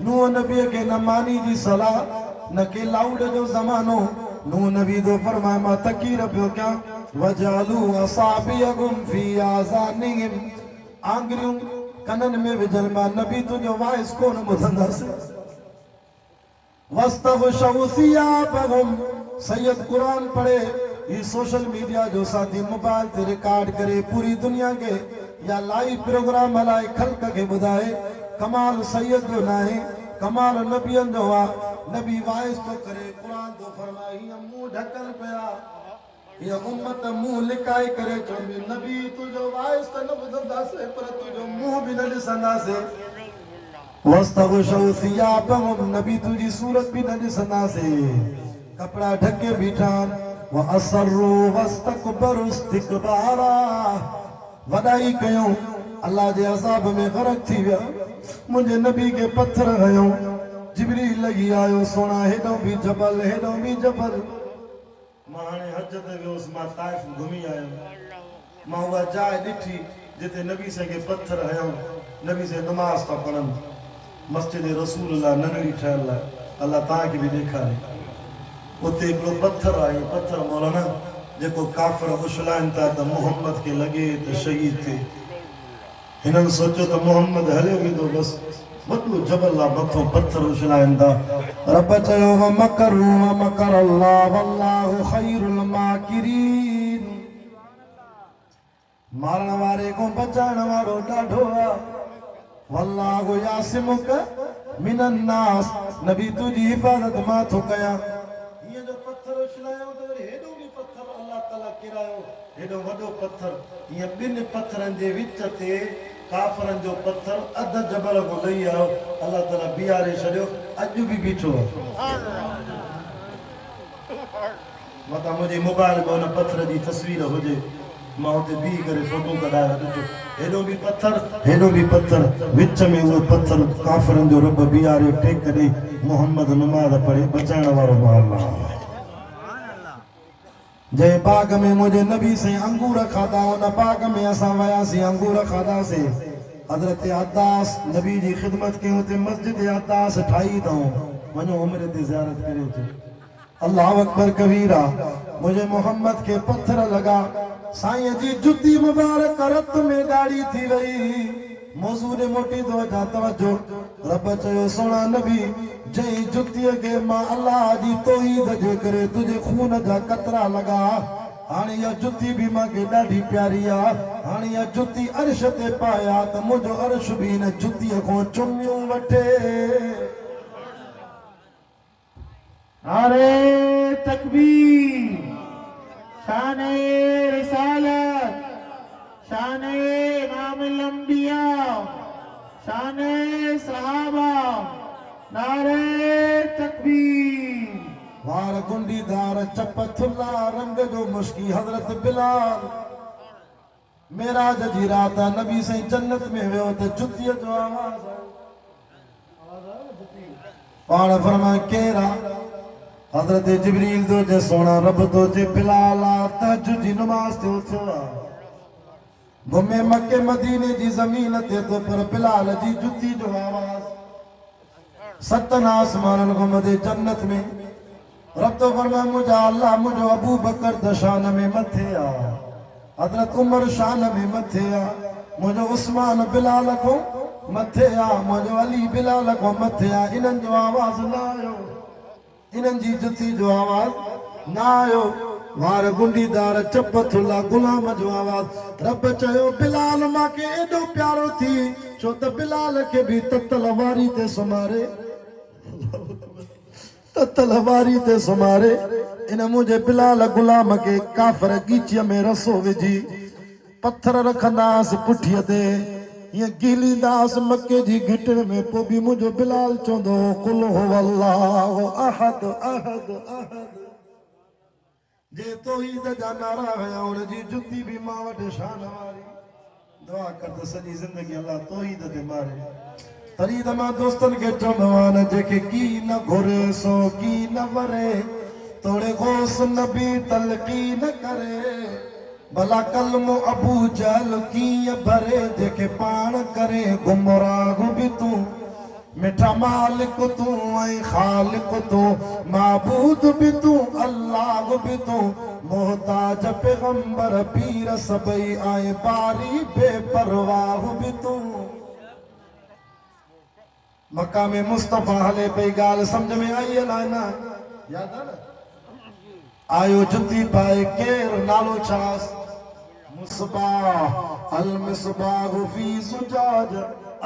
नूह नबीअ खे न मानी जी सलाह, न के लाउड जो ज़मानो। नूह नबी तो फरमाए मां तकीर पियो कयां, वजालू असाबियहुम फी आज़ानिहिम, आंगरियूं कननि में विझनि, मां नबी तुंहिंजो वाइस कोन ॿुधंदसि। वस्तग़शऊ सियाबहुम, सैयद क़ुरान पढ़े, ये सोशल मीडिया जो साथी मोबाइल ते रिकॉर्ड करे पूरी दुनिया के या लाइव प्रोग्राम हलाए ख़ल्क़ खे ॿुधाए। कमाल सैयद जो नाहे, कमाल नबियनि जो आहे। नबी वाइस तो करे, क़ुरान तो फरमाए, हीअं मुंहुं ढकल पिया, हीअ उम्मत मुंहुं लिकाए करे चवंदी, नबी तुंहिंजो वाइस त न ॿुधंदासीं, पर तुंहिंजो मुंहुं बि न ॾिसंदासीं। वस्तग़शऊ सियाबहुम, नबी तुंहिंजी सूरत बि न ॾिसंदासीं, कपिड़ा ढके बीठा। वअसर्रू वस्तकबरु इस्तिकबारा, वॾाई कयूं, अल्लाह जे अज़ाब में ग़रक़ थी विया। मुंहिंजे नबी खे पत्थर हयूं, जिब्रील लॻी आयो, सोना हेॾो बि जबल, हेॾो बि जबल। मां हाणे हज ते वियुसि, मां ताइफ़ घुमी आयुमि, मां उहा जाइ ॾिठी जिते नबी से खे पत्थर हयूं, नबी से नमाज़ था पढ़नि, मस्जिद रसूलुल्लाह नंढड़ी ठहियल आहे, अल्लाह तव्हांखे बि ॾेखारे। उते हिकिड़ो पत्थर आहे, पत्थर मौलाना जेको काफ़िर उछलाइनि था त मोहम्मद खे लॻे त शहीद थिए। हिननि सोचियो त मोहम्मद हलियो वेंदो, बसि वॾो जबल आहे, मथां पत्थर उछलाइनि था। रब चयो वमकरू वमकर अल्लाह वल्लाहु खैरुल माकिरीन, मारण वारे को बचाइण वारो ॾाढो आहे। वल्लाहु यासिमुक मिनन नास, नबी तुंहिंजी हिफ़ाज़त मां थो कयां। हीअं जो पत्थर उछलायो त वरी हेॾो बि पत्थर अल्लाह ताला किरायो, हेॾो वॾो पत्थर, हीअं ॿिनि पत्थरनि जे विच ते काफ़रनि जो पत्थर अध जबल को ॾेई आयो, अल्लाह ताला बीहारे छॾियो, अॼु बि बीठो आहे। मतां मुंहिंजे मोबाइल में हुन पत्थर जी तस्वीर हुजे, मां हुते बीह करे फोटो कढायो, ॾिठो हेॾो बि पत्थर, हेॾो बि पत्थर, विच में उहो पत्थर काफ़रनि जो रब बीहारे टेक ॾेई मोहम्मद नमाज़ पढ़े बचाइण वारो अल्लाह। जंहिं बाग में मुंहिंजे नबी से अंगूर खाधा, उन बाग में असां वियासीं, अंगूर खाधासीं। हज़रत अद्दास नबी जी ख़िदमत कयूं, हुते मस्जिद अद्दास ठाही अथऊं, वञो उमिरि ते ज़ियारत करे अचो। अल्लाह अकबर कबीरा। मुंहिंजे मोहम्मद खे पत्थर लॻा, साईं जी जुती मुबारक रत में ॻाढ़ी थी वई। मौज़ू ॾे मोटी तो अचां, तवजो। रब चयो सोना नबी, जंहिं जुतीअ खे मां अल्लाह जी तौहीद जे करे तुंहिंजे खून जा कतरा लॻा, हाणे इहा जुती बि मूंखे ॾाढी प्यारी आहे। हाणे इहा जुती अर्श ते पाया त मुंहिंजो अर्श बि हिन जुतीअ खां चुमियूं वठे। नारे तकबीर, शाने रिसालत, शाने इमामुल अंबिया, शाने सहाबा, नारे तकबीर। वार गुंडीदार चपथुल्ला रंग जो मुश्की हज़रत बिलाल, मेराज जी रात नबी साईं जन्नत में वियो त जुतीअ जो आवाज़ पाण फरमाए केरा, हज़रत जिब्रील तो जे सोना रब तो जे बिलाल तहज्जुद जी नमाज़ ते उथियो आहे। घुमे मके मदीने जी ज़मीन ते तो पर बिलाल जी जुती जो आवाज़ सतन आसमाननि खां मथे जन्नत में। रब तो फरमाए मुंहिंजा अल्लाह, मुंहिंजो अबू बकर त शान में मथे आहे, हज़रत उमर शान में मथे आहे, मुंहिंजो उस्मान बिलाल खां मथे आहे, मुंहिंजो अली बिलाल खां मथे आहे। इन्हनि जो आवाज़ न आयो, इन्हनि जी जुती जो आवाज़ न आयो। वार गुंडीदार चपथुल्ला गुलाम जो आवाज़। रब चयो बिलाल मूंखे एॾो प्यारो थी छो त बिलाल खे बि तलवारी ते सुमारे तलवारी ते सुमारे इन मुझे बिलाल गुलाम के काफर गीचीअ में रसो विझी पत्थर रखंदास पुठीअ ते ये गीलींदास मक्के जी घिटन में पो भी मुझो बिलाल चोंदो कुल हुवल्लाहु अहद अहद अहद जे तौहीद जा नारा हया उन जी जुती भी मां वटि शान वारी दुआ कर त सॼी ज़िंदगी अल्लाह तौहीद ते मारे तरी त मां दोस्तन खे चवंदो आहियां न जेके की न घुरे सो की न वरे तोड़े गौस नबी तलकी न करे भला कलमो अबू जहल कीअं भरे जेके पाण करे गुमराह बि तूं मिठा मालिक तूं ऐं ख़ालिक तूं माबूद बि तूं अल्लाह बि तूं मोहताज पैगंबर पीर सभई ऐं बारी बेपरवाह बि तूं मक्का में मुस्तफा हले पई ॻाल्हि सम्झ में आई अलाए न याद आहे न आयो जुती पाए केर नालो छास मुसबाह अल मिसबाह फी सुजाज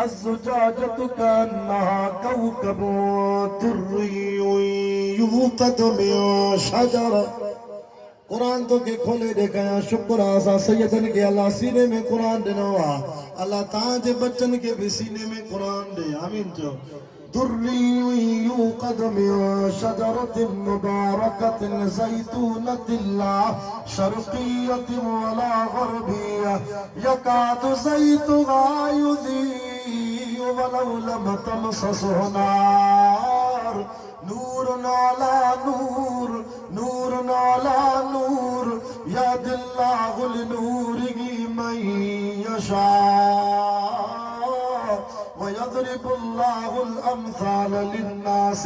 الزجاجة كأنها كوكب دري يوقد من شجرة कुरान तो के खोले देखा शुक्र आसा सैयदन के अल्लाह सीने में कुरान दिनवा अल्लाह ताजे बच्चन के भी सीने में कुरान दे आमीन जो दुर्री युक़द मिन शजरतिन मुबारकतिन ज़ैतूनतिन ला शर्क़ियतिन वला ग़रबिय्या यकादु ज़ैतुहा युज़ीउ वलौ लम तमससहु नार नूर नाला नूर नूर नाला नूर या दिल्लाहुल नूरिही मन यशा व यज़रिबुल्लाहुल अम्साल लिन्नास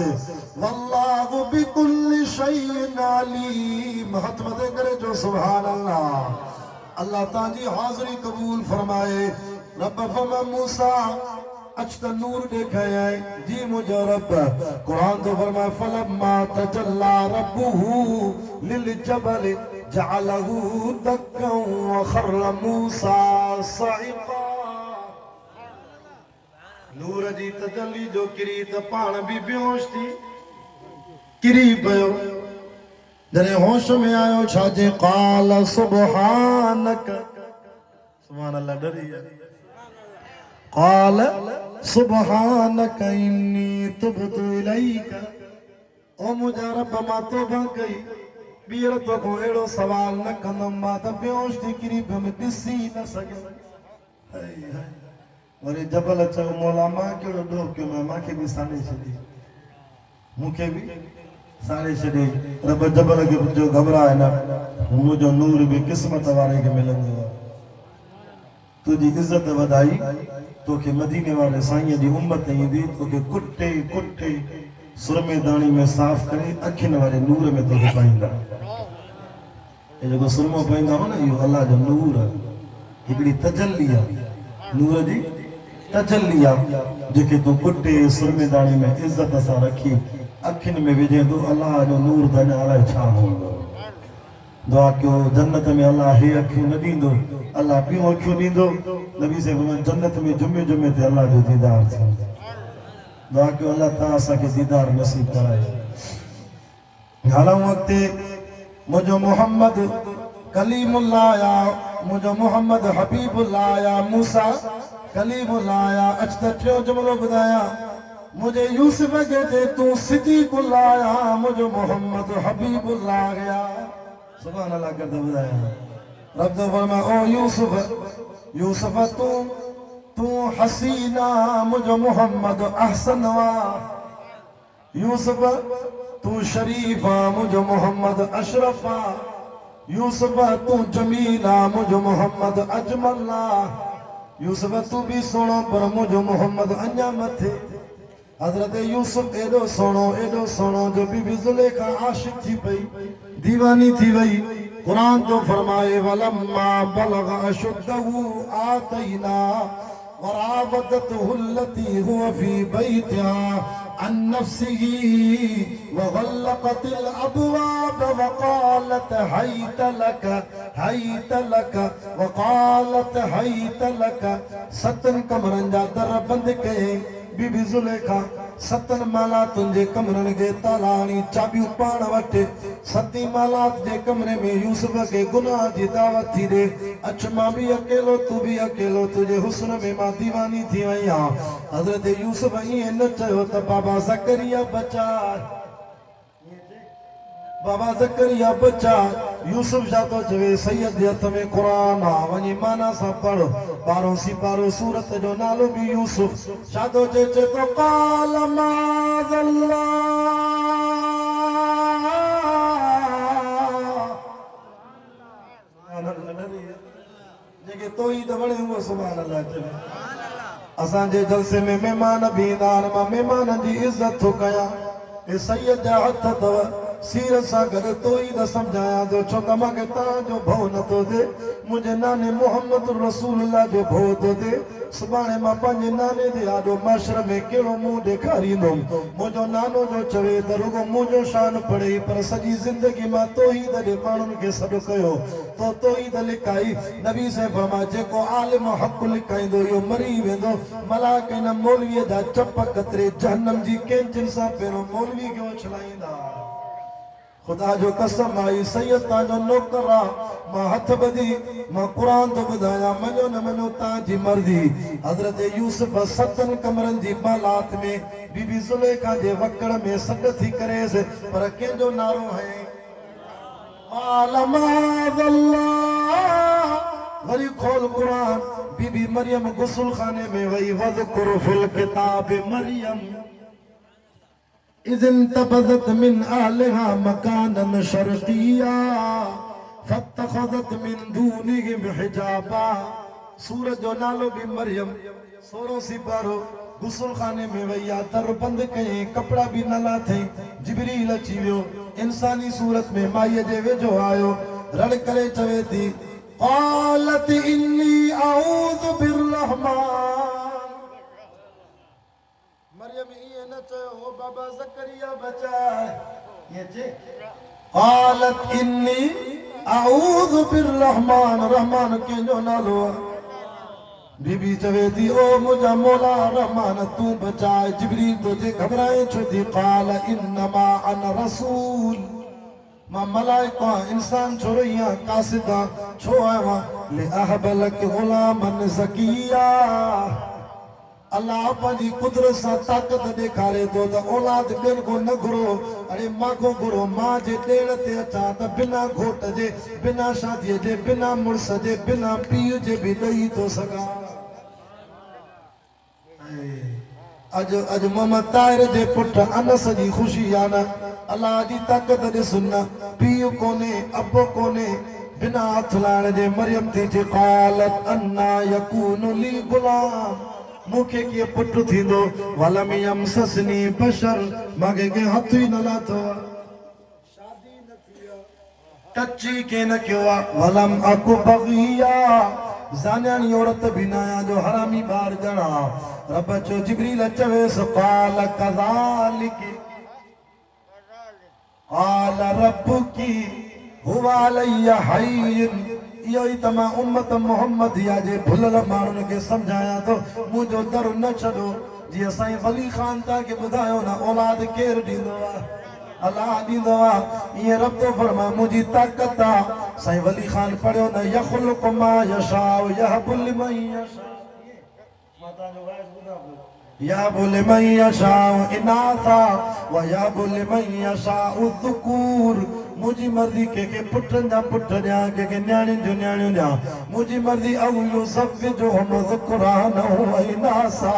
वल्लाहु बिकुल्लि शैइन अलीम। हाथ मदे करे जो सुभान अल्लाह। अल्लाह ताजी हाज़िरी कबूल फरमाए। रब फरमा मूसा अच नूर देखाया है जी मुझे रब कुरान तो फरमाए फलम्मा तजल्ला रब्बुहु लिल जबल जअलहु दक्कन व खर्र मूसा सइक़ा। नूर जी तजल्ली जो किरी त पाण भी बेहोश थी किरी पयो जने होश में आयो छाजे क़ाल सुब्हानक सुभान अल्लाह डरी क़ाल सुब्हानक इन्नी तुब्तु इलैका ओ मुझे रब मां तौबा कई ॿीहर तो को अहिड़ो सवाल न कंदुमि मां त बेहोश थी किरी पियो में ॾिसी न सघियसि। वरी जबल चयो मौला मां कहिड़ो ॾोह कयो मूंखे बि साड़े छॾी मूंखे बि साड़े छॾी। रब जबल खे जो घबराए न मुंहिंजो नूर बि क़िस्मत वारे खे मिलंदो आहे। तुझी इज्जत वधाई तोखे मदीने वाले साईं जी उम्मत ईंदी तोखे कुटे कुटे सुरमेदानी में साफ़ करे अखियुनि वारे नूर में तोखे पाईंदा। ये जेको सुरमो पाईंदा हो न इहो अल्लाह जो नूर हिकिड़ी तजल्ली आहे नूर जी तजल्ली आहे जेके तूं कुटे सुरमेदानी में इज्जत सां रखी अखियुनि में विझे तो अल्लाह जो नूर त अलाए छा हूंदो। दुआ कयो जन्नत में अल्लाह हे अखियूं न ॾींदो अल्लाह ॿियूं अखियूं ॾींदो। नबी से जन्नत में जुमे जुमे ते अल्लाह जो दीदार थींदो। दुआ कयो अल्लाह ताला असांखे दीदार नसीब कराए। हालां वक़्ते मुझो मोहम्मद कलीमुल्लाह आया मुझो मोहम्मद हबीबुल्लाह आया मूसा कलीमुल्लाह आया। अच त टियों जुमलो ॿुधायां मुझे यूसुफ के ते तू सिद्दीकुल्लाह आया मुझो मोहम्मद हबीबुल्लाह गया। सुभान अल्लाह कर दो बुधाया। रब तो फरमा ओ यूसुफ यूसुफ तू हसीना मुझो मोहम्मद अहसनवा। यूसुफ तू शरीफा मुझो मोहम्मद अशरफा। यूसुफ तू जमीला मुझो मोहम्मद अजमला। यूसुफ तू भी सोनो पर मुझो मोहम्मद अञा मथे। हजरत यूसुफ एडो सोनो जो बीबी जुलेखा आशिक थी पई दीवानी थी वई। कुरान तो फरमाए वलम्मा बलग अशुद्धहु आतैना वरावदतहु अल्लती हुवा फी बैतिहा عن نفسه وغلقت الأبواب وقالت هيت لك وقالت هيت لك ستن कमरनि जा दर बंदि कयईं बीबी ज़ुलेखा सतन माला तुंहिंजे कमरनि खे ताला हणी चाबियूं पाण वटि सती मालात जे कमरे में यूसुफ खे गुनाह जी दावत थी ॾे अच मां बि अकेलो तू भी अकेलो तुझे हुस्न में मां दीवानी थी वई आहियां हज़रत यूसुफ ईअं न चयो त बाबा ज़करिया बचा बाबा ज़करिया बचा यूसुफ छा थो चवे सैयद जे हथ में क़ुरान आहे वञी माना सां पढ़ 12 सिपारो सूरत जो नालो बि यूसुफ छा थो चए चए थो क़ाल माज़अल्लाह जेके तौहीद वणे उहो सुभान अल्लाह चवे असांजे जलसे में महिमान बि ईंदा आहिनि मां महिमाननि जी इज़त थो कयां हे सैयद जा हथ अथव सीरत सां गॾु तौहीद सम्झायां थो छो त मूंखे तव्हांजो भउ नथो थिए मुंहिंजे नाने मुहम्मद रसूलुल्लाह जो भउ थो थिए सुभाणे मां पंहिंजे नाने जे आॾो माशर में कहिड़ो मुंहुं ॾेखारींदुमि मुंहिंजो नानो जो चवे त रुगो मुंहिंजो शान पढ़े पर सॼी ज़िंदगी मां तौहीद ॾे माण्हुनि खे सॾु कयो तो तौहीद लिकाई नबी से फरमाए जेको आलिम हक़ लिकाईंदो इहो मरी वेंदो मलाक हिन मौलवीअ जा चप कतरे जहन्नम जी कैंचिन सां पहिरियों मौलवी खे उछलाईंदा खुदा जो कसम आई सैयद ताजो नौकर मां हथ बधी मां कुरान तो बुधाया मनो न मनो ताजी मर्जी हजरत यूसुफ सतन कमरन जी बालात में बीबी ज़ुलेखा जे वकड़ में सद थी करेस पर केंजो नारो है आलमाज़अल्लाह वरी खोल कुरान बीबी मरियम गुस्ल खाने में वही वज़कुर फिल किताब मरियम इज़न तबदत मिन आलिहा मकानन शर्किया फत्तखज़त मिन दूनिहिम हिजाबा सूरत जो नालो भी मरियम 16 सिपारो गुस्ल खाने में वैया दर बंद कयईं कपड़ा भी न लाथई जिब्रील अची वियो इंसानी सूरत में माईअ जे वेझो आयो रड़ करे चवे थी क़ालत इन्नी अऊज़ु बिर्रहमान मरियम ये न चयो हो बाबा ज़करिया बचाए ये जे क़ालत इन्नी अऊज़ु बिर्रहमान रहमान केंजो नालो बीबी चवे थी ओ मुझा मौला रहमान तू बचाए जिब्रील तो जे घबराए छो थी क़ाल इन्नमा अना रसूल मां मलाइका इंसान छो रहिया कासिदा छो आया ले अहबलक गुलामन ज़किया अल्लाह पंहिंजी कुदरत सां ताक़त ॾेखारे थो त औलाद ॿियनि खां न घुरो अरे मां खां घुरो मां जे ॾेर ते अचां त बिना घोट जे बिना शादीअ जे बिना मुड़ुस जे बिना पीउ जे बि ॾेई थो सघां अॼु मोहम्मद ताहिर जे पुट अनस जी ख़ुशी आहे न अल्लाह जी ताक़त ॾिस न पीउ कोन्हे अब कोन्हे बिना हथ लाइण जे मरियम थी चए क़ालत अन्ना यकूनु ली गुलाम मूंखे कीअं पुटु थींदो वलम यमससनी बशर मूंखे के हथ ई न लाथो शादी न थी टची के न कयो वलम अकु बगिया ज़ान्याणी औरत भी न आहियां जो हरामी ॿार ॼणा रब चयो जिब्रील चवेसि क़ाल कज़ालिक क़ाल रब्बुकी हुवा अलैया हय्यन इहो ई त मां उम्मत मुहम्मदिया जे भुलल माण्हुनि खे सम्झायां थो मुंहिंजो दर न छॾो जीअं साईं वली खान तव्हांखे ॿुधायो न औलाद केरु ॾींदो आहे अल्लाह ॾींदो आहे ईअं रब थो फरमाए मुंहिंजी ताक़त आहे साईं वली खान पढ़ियो न यख़्लुक़ु मा यशाउ यहबु लिमन यशाउ मां तव्हांजो वाइस ॿुधां पियो यहबु लिमन यशाउ इनाथा व यहबु लिमन यशाउ ज़ुकूर मुझी मर्जी के पुटन जा पुट ॾियां के न्याणियुनि जो न्याणियूं ॾियां मुझी मर्जी अवलू सब जो हम ज़ुकरान व इनासा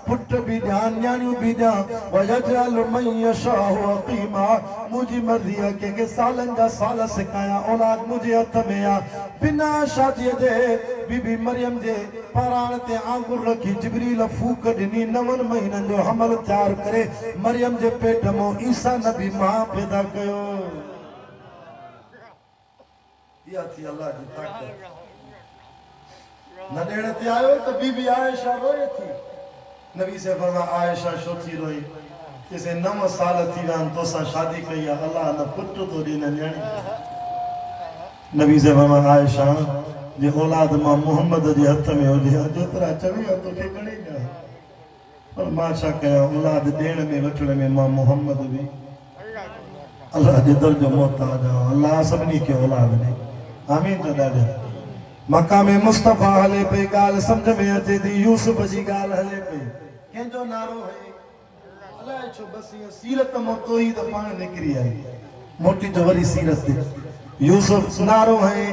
पुट भी ॾियां न्याणियूं भी ॾियां व यजअल मन यशाउ अक़ीमा मुझी मर्जी के सालन जा साल सिकाया औलाद मुझे हथ में आ बिना शादीअ जे बीबी मरियम जे पाराण ते आंगुर रखी जिब्रील फूक ॾिनी 9 महीननि जो हमल तयार करे मरियम जे पेट मां ईसा नबी मां पैदा कयो या थी अल्लाह जी ताक़त न ॾेण ते आयो त बीबी आयशा रोए थी नबी से फरमाया आयशा छो थी रोई किसे 9 साल थी विया तो सा शादी कई आहे अल्लाह न पुट तो ॾिन न्याणी नबी से मामा आयशा जे औलाद मां मोहम्मद जे हथ में हुजे जेतिरा चवे तोखे घणे ॾियां पर मां छा कयां औलाद ॾियण में वठण में मां मोहम्मद बि अल्लाह जे दर जो मोहताज आहियां अल्लाह सभिनी खे औलाद ॾे आमीन त ॾाढा मकाम मुस्तफ़ा हले पई ॻाल्हि सम्झ में अचे थी यूसुफ जी ॻाल्हि हले पई कंहिंजो नारो है अलाए छो बस ये सीरत मोतो ही तो पाण निकरी आई मोटी जो वरी सीरत ते यूसुफ नारो है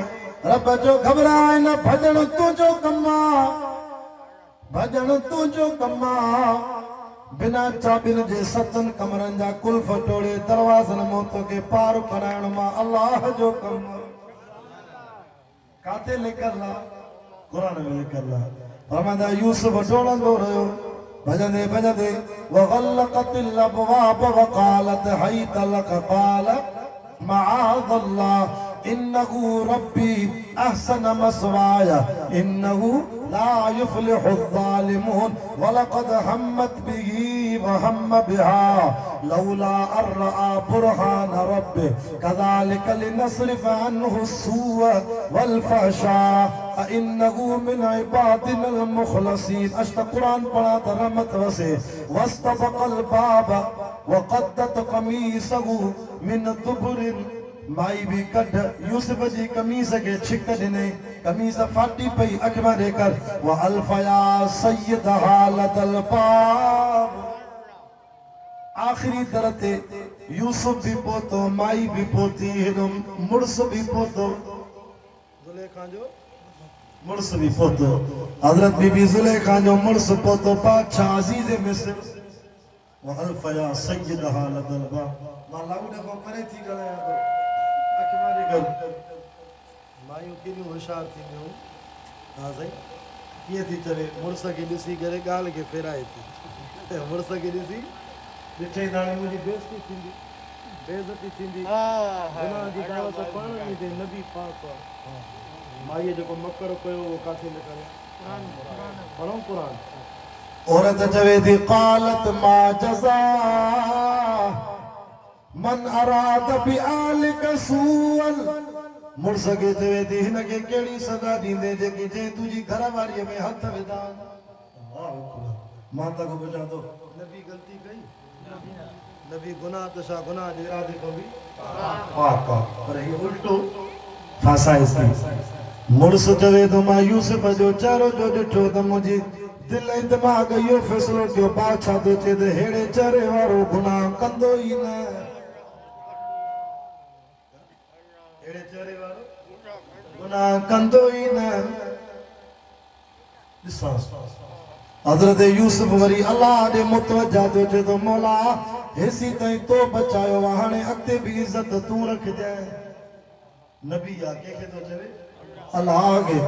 रब जो घबराए न भजन तुझो कमा भजन तुझो कमा बिना चाबिन जे सतन कमरन जा कुल्फ टोड़े दरवाजन मोतो के पार कराइण मां अल्लाह जो कम काते लिखल कुरान में लिखल फरमांदा यूसुफ डोड़ंदो रहियो भजंदे भजंदे वग़ल्क़तिल अबवाब वक़ालत हैत लक क़ाल मआज़ल्लाह इन्नहु रब्बी अहसन मस्वाया इन्नहु ला युफ्लिहु ज़ालिमून वलक़द हम्मत बिही वहम्म बिहा लौला अन रआ बुरहान रब्बि कज़ालिक लिनस्रिफ अन्हु अस्सूअ वल्फहशा इन्नहु मिन इबादिनल मुख़लसीन अष्ट कुरान पढ़ा त रहमत वसे वस्तबक़ल बाब वक़द्दत क़मीसहु मिन दुबुरिन माई भी कढ यूसुफ जी कमीज के छिक ॾिने कमीज फाटी पई अख में देकर व अल्फया सय्यदहा लदल बाब आखिरी दर ते यूसुफ भी पोतो माई भी पोती हेॾो मुड़स भी पोतो ज़ुलेखा जो मुड़स भी पोतो हज़रत बीबी ज़ुलेखा जो मुड़स पोतो बादशाह अज़ीज़ मिस्र व अल्फया सय्यदहा लदल बाब मां लाउड को परे थी ॻाल्हायां थो मायूं केॾियूं होशियार थींदियूं हा साईं कीअं थी चवे मुड़ुस खे ॾिसी करे ॻाल्हि खे फेराए थी मुड़ुस खे ॾिसी ॾिठे दाणे मुंहिंजी बेइज़ती थींदी गुनाह जी दावत पाण में ॾे नबी पाक माईअ जेको मकड़ कयो उहो काथे न करे पढ़ो क़ुरान औरत चवे थी क़ालत मा जज़ा मन अराद बि आलिक सूअल मुड़स खे चवे थी हिन खे कहिड़ी सज़ा ॾींदे जेकी जे तुंहिंजी घरवारीअ में हथ विधा मां त पुछां थो नबी ग़लती कई नबी गुनाह त छा गुनाह जे इरादे खां बि पाक पर ही उल्टो फासाइस थी मुड़स चवे थो मां यूसुफ जो चेहरो जो ॾिठो त मुंहिंजी दिलि ऐं दिमाग़ इहो फ़ैसिलो कयो बादशाह थो चए त अहिड़े चेहरे वारो गुनाह कंदो ई न गुनाह कंदो ई न हज़रत यूसुफ वरी अल्लाह ॾे मुतवजा थियो चए थो मौला हेसी ताईं तो बचायो हाणे अॻिते बि इज़त तूं रखजांइ नबी आहे कंहिंखे थो चवे अल्लाह खे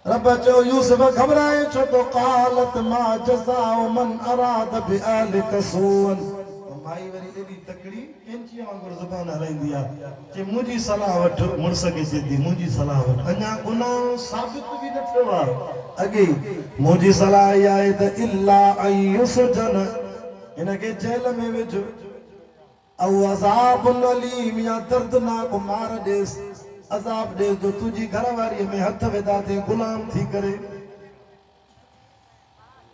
रब चयो यूसुफ घबराए छो तो क़ालत मा जज़ाउ मन अराद बि अहलिक सूअन माई वरी एॾी तकड़ी कैंची वांगुरु ज़ुबान हलाईंदी आहे कि मुंहिंजी सलाह वठ मुड़ुस खे चए थी मुंहिंजी सलाह वठ अञा गुनाह साबित बि न थियो आहे अॻे मुंहिंजी सलाह इहा आहे त इल्ला ऐं युसजन हिनखे जेल में विझ ऐं अज़ाब अलीम या दर्दनाक मार ॾेसि अज़ाब ॾेसि जो तुंहिंजी घरवारीअ में हथ विधा थी गुलाम थी करे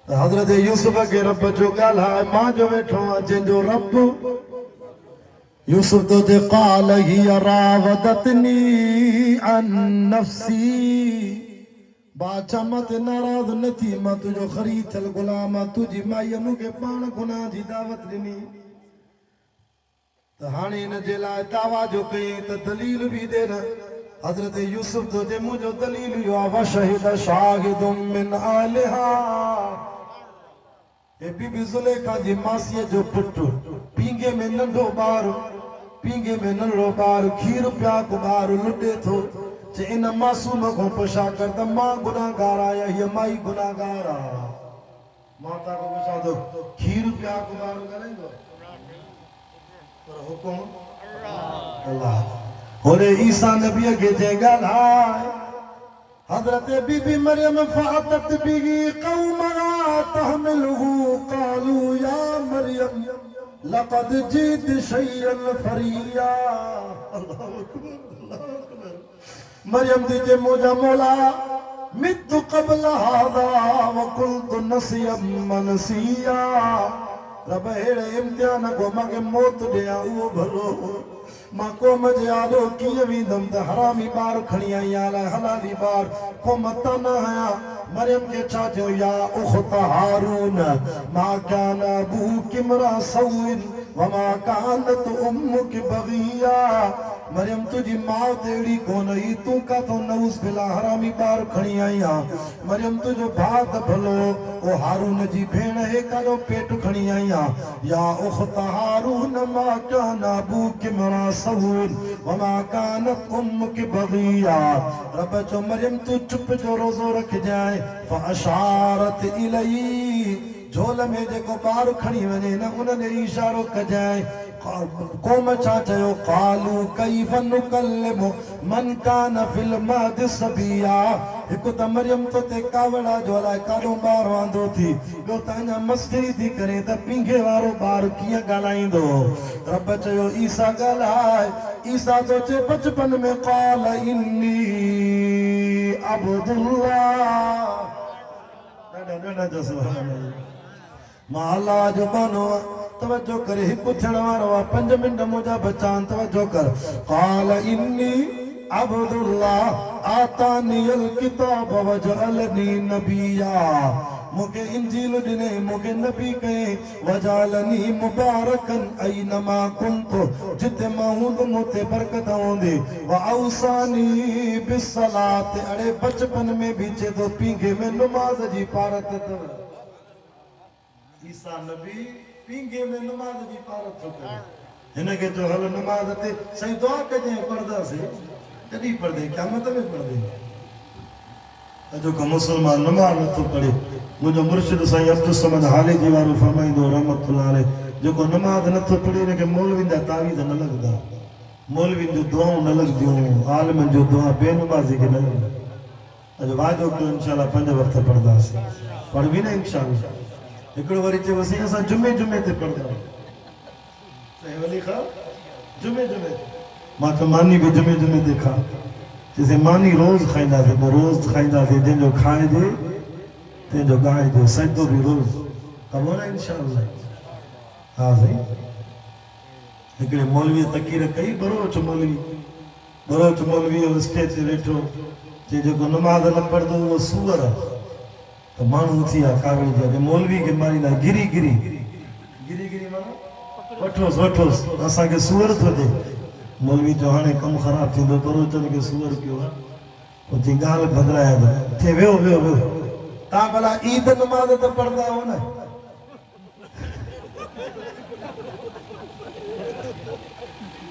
हज़रत यूसुफ के रब जो ॻाल्हाए मां जो वेठो आहियां जंहिंजो रब यूसुफ तो ते क़ाल हिय रावदतनी अन नफ्सी बादशाह मां ते नाराज़ न थी मां तुंहिंजो ख़रीद थियल गुलाम आहियां तुंहिंजी माईअ मूंखे पाण गुनाह जी दावत ॾिनी त हाणे हिन जे लाइ दावा जो कयईं त दलील बि ॾे न हज़रत यूसुफ तो जे मुंहिंजो दलील इहो आहे वशहिद शाहिदुम मिन आलिहा ए बीबी ज़ुलेखा जी मासीअ जो पुटु पींगे में नंढो ॿारु पींगे में नंढो ॿारु खीर पियाकु ॿारु लुटे थो जे इन मासूम खां पुछा कर त मां गुनाहगार आहियां हीअ माई गुनाहगार आहे मां तव्हां खां पुछां थो खीर पियाकु ॿारु ॻाल्हाईंदो पर हुकुम अल्लाह होरे ईसा नबीअ खे जे ॻाल्हाए हज़रत बीबी मरियम फ़ातत बिही क़ौमहा तहमिलहु कालू या मरियम लक़द जीत शैयन फरिया। अल्लाहु अकबर, अल्लाहु अकबर। मरियम दीजे मुझा मौला मित्तु क़ब्ल हादा व कुन्तु नसियम मनसिया। रब हेड़े इम्तिहान को मांगे मौत ॾियां उहो भलो मां क़ौम जे आॾो कीअं वेंदुमि त हरामी ॿार खणी आई आहियां अलाए हलाली ॿार क़ौम तां न आहियां। मरियम खे छा चयो या उख़्त हारून मा कान अबूकी इम्रा सऊइन व मा कानत उम्मुकी बग़िया। मरियम तुझी माउ त अहिड़ी कोन हुई, तूं काथो नऊज़ बिला हरामी ॿार खणी आई आहीं। मरियम तुंहिंजो भाउ त भलो ओ हारून जी भेण हे काॾो पेट खणी आई आहे। या उख़्त हारून मा कान अबूकी इम्रा सऊइन व मा कानत उम्मुकी बग़िया। रब चयो मरियम तूं चुप जो रोज़ो रखजांइ। फअशारत इलैहि झोल में जेको ॿार खणी वञे न उन ॾे इशारो कजांइ। क़ौम छा चयो क़ालू कैफ़ नुकल्लिमु मन कान फिल महदि सबिया। हिकु त मरियम तो ते कावड़ा जो अलाए काॾो ॿार वांदो थी, ॿियो त अञा मस्करी थी करे त पींघे वारो ॿार कीअं ॻाल्हाईंदो। रब चयो ईसा ॻाल्हाए। ईसा तो चए बचपन में क़ाल इन्नी अब्दुल्लाह। ॾाढा जो सुभान अल्लाह। मां अल्लाह जो बानो तवज्जो करे हिकु थियण वारो आहे। 5 मिंट मुंहिंजा बचा आहिनि, तवज्जो कर। क़ाल इन्नी अब्दुल्लाह आतानियल किताब वजअलनी नबिया। मूंखे इंजील ॾिने, मूंखे नबी कई। वजालनी मुबारकन ऐनमा कुंतु, जिते मां हूंदुमि उते बरकत हूंदी। व औसानी बिस्सलात, अड़े बचपन में बि चए थो पींघे में नमाज़ जी पारत अथव। ईसा नबी पींघे में नमाज़ जी पारत थो करे। हिन खे चयो हल नमाज़ ते सही दुआ कजांइ, पढ़ंदासीं कॾहिं पढ़ंदे क़यामत में पढ़ंदे। अॼु को मुस्लमान नमाज़ नथो पढ़े। मुंहिंजो मुर्शिद साईं अब्दुल समद हाले जी वारो फरमाईंदो रहमतुल्लाह अलैह, जेको नमाज़ नथो पढ़े हिनखे मौलवियुनि जा तावीज़ न लॻंदा, मौलवियुनि जूं दुआऊं न लॻंदियूं, आलिमनि जूं दुआ बेनमाज़ी खे न लॻंदी। अॼु वाइदो कयो इंशाअल्लाह 5 वक़्त पढ़ंदासीं, पढ़बी न इंशाअल्लाह। हिकिड़ो वरी चयोसीं असां जुमे जुमे ते पढ़ंदा साईं वली खां जुमे जुमे। मां त मानी बि जुमे जुमे ते खा जैसे मानी रोज़ खाईंदासीं, पोइ रोज़ खाईंदासीं, जंहिंजो खाइजे तंहिंजो ॻाइजे, सजदो बि रोज़ कबो न इंशाअल्लाह। हा साईं। हिकिड़े मौलवीअ तकीर कई, बरोच मौलवी स्टेज ते वेठो, चई जेको नमाज़ न पढ़ंदो उहो सूअर आहे। तो माण्हू थी विया कावड़ी जा, मौलवी खे मारींदा गिरी गिरी गिरी गिरी माना वठोसि वठोसि, असांखे सूअर थो ॾे। मौलवी जो हाणे कमु ख़राबु थींदो, बरोचनि खे सूअर कयो आहे। पोइ चई ॻाल्हि बदिलाए थो थिए, वियो वियो वियो। तव्हां भला ईद नमाज़ त पढ़ंदा आहियो न?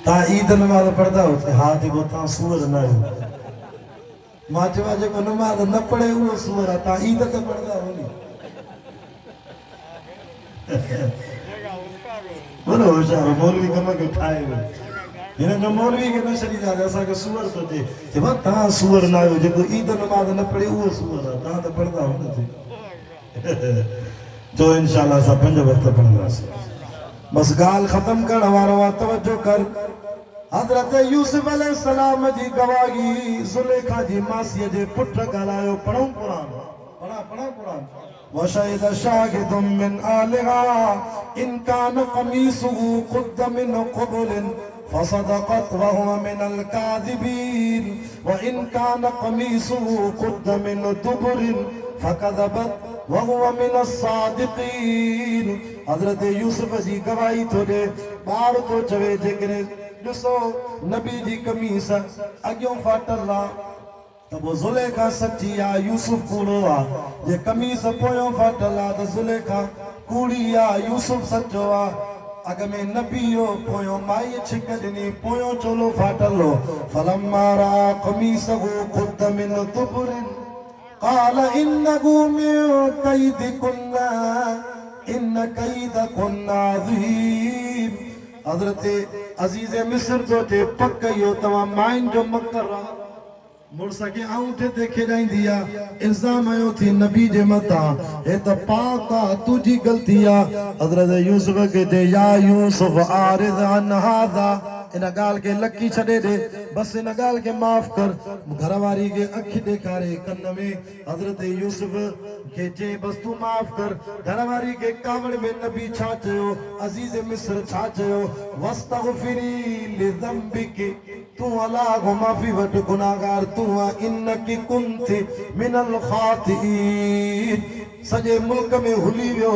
तव्हां ईद नमाज़ पढ़ंदा आहियो? हा। जेको तव्हां सूअर न आहियो। मां चवां जेको नमाज़ न पढ़े उहो सूअर आहे, तव्हां ईद त पढ़ंदा आहियो नी। बोलो होशियार मौलवी कम खे ठाहे वियो। हिन जो मौलवी खे न छॾींदासीं, असांखे सूअर थो थिए। चइबो तव्हां सूअर न आहियो, जेको ईद नमाज़ न पढ़े उहो सूअर आहे, तव्हां त पढ़ंदा हो न। जो इंशाअल्लाह असां 5 वक़्त पढ़ंदासीं। बस ॻाल्हि ख़तम करण वारो आहे, तवज्जो कर। हज़रत यूसुफ अलैहिस्सलाम जी गवाही ज़ुलेखा जी मासीअ जे पुट ॻाल्हायो। पढ़ूं क़ुरान, पढ़ा क़ुरान। वशहिद शाहिदुम मिन आलिहा इन कान क़मीसुहु क़ुद्द मिन क़ुबुलिन फसदक़त व हुवा मिनल काज़िबीन व इन कान क़मीसुहु क़ुद्द मिन दुबुरिन फकज़बत व हुवा मिनस सादिक़ीन। हज़रत यूसुफ जी गवाही थो ॾे। ॿार थो चवे जेकॾहिं ॾिसो नबी जी कमीस अॻियों फाटल आहे त पोइ ज़ुलेखा सची आहे, यूसुफ कूड़ो आहे। जे कमीस पोयों फाटल आहे त ज़ुलेखा कूड़ी आहे, यूसुफ सचो आहे। अॻ में नबी हो, पोयों माई छिक ॾिनी, पोयों चोलो फाटल हो। फलम्मा रअा क़मीसहु क़ुद्द मिन दुबुरिन क़ाल इन्नहु मिन कैदिकुन्ना इन कैदकुन्ना अज़ीम। हज़रत अज़ीज़ मिस्र जो चे पक इहो तव्हां माइन जो मकर आहे। मुड़स के आऊंठे ते खेॾाईंदी आहे इल्ज़ाम आयो थी नबी जे मथां हे त पाक आहे तुंहिंजी ग़लती आहे हज़रत यूसुफ खे चए या यूसुफ आरिद अन हाज़ा इन ॻाल्हि खे लकी छॾे ॾे बसि इन ॻाल्हि खे माफ़ कर घरवारी खे अखि ॾेखारे कन में हज़रत यूसुफ खे चए बसि तूं माफ़ कर घरवारी खे कावड़ में नबी छा चयो अज़ीज़ मिस्र छा चयो वस्तग़फिरी लिज़ंबिकी तूं अलाह को माफ़ी वठ गुनाहगार तूं इन्नकी कुंती मिनल ख़ातिईन सॼे मुल्क में हुली वियो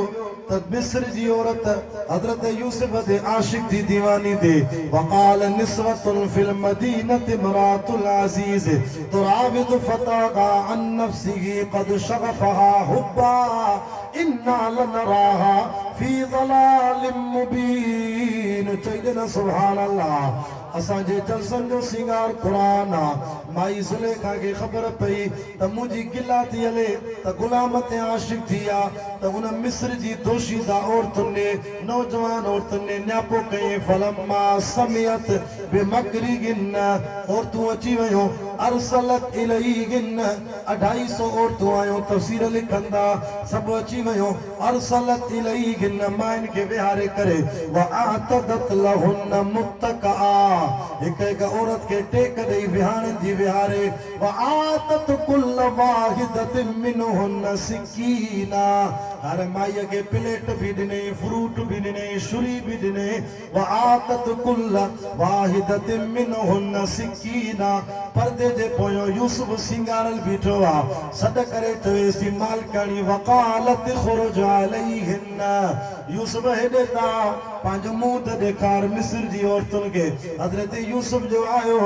त मिस्र जी औरत हज़रत यूसुफ ते आशिक थी दीवानी थी वक़ाल निस्वतुन फिल मदीनति इम्रातुल अज़ीज़ तुराविदु फ़ताहा अन नफ्सिही क़द शग़फ़हा हुब्बा इन्ना लनराहा फी ज़लालिम मुबीन चईदे न सुभान अल्लाह असांजे जलसन जो सिंगार क़ुरान आहे माई ज़ुलेखा खे ख़बर पई त मुंहिंजी गिला थी हले त गुलाम ते आशिक थी आहे त उन मिस्र जी दोशीदा औरतुनि ने नौजवान औरतुनि ने न्यापो कयईं फलम्मा समियत बिमकरिहिन औरतूं अची वियूं अरसलत इलैहिन 250 औरतूं आयूं तफ़सीर लिखंदा सभु अची वियूं अरसलत इलैहिन माइन खे विहारे करे वअतदत लहुन मुत्तक़आ हिक हिक औरत खे टेक ॾेई विहारनि जी विहारे वआतत कुल्ल वाहिदतिन मिनहुन सिकीना हर माईअ खे प्लेट बि ॾिनई फ्रूट बि ॾिनई छुरी बि ॾिनई वआतत कुल्ल वाहिदतिन मिनहुन सिकीना पर्दे जे पोयों यूसुफ सिंगारल बीठो आहे सॾ करे चवेसि मालकाणी वक़ालत ख़ुरुज अलैहिन यूसुफ हेॾे ता पंहिंजो मुंहुं त ॾेखार मिस्र जी औरतुनि खे हज़रत यूसुफ जो आयो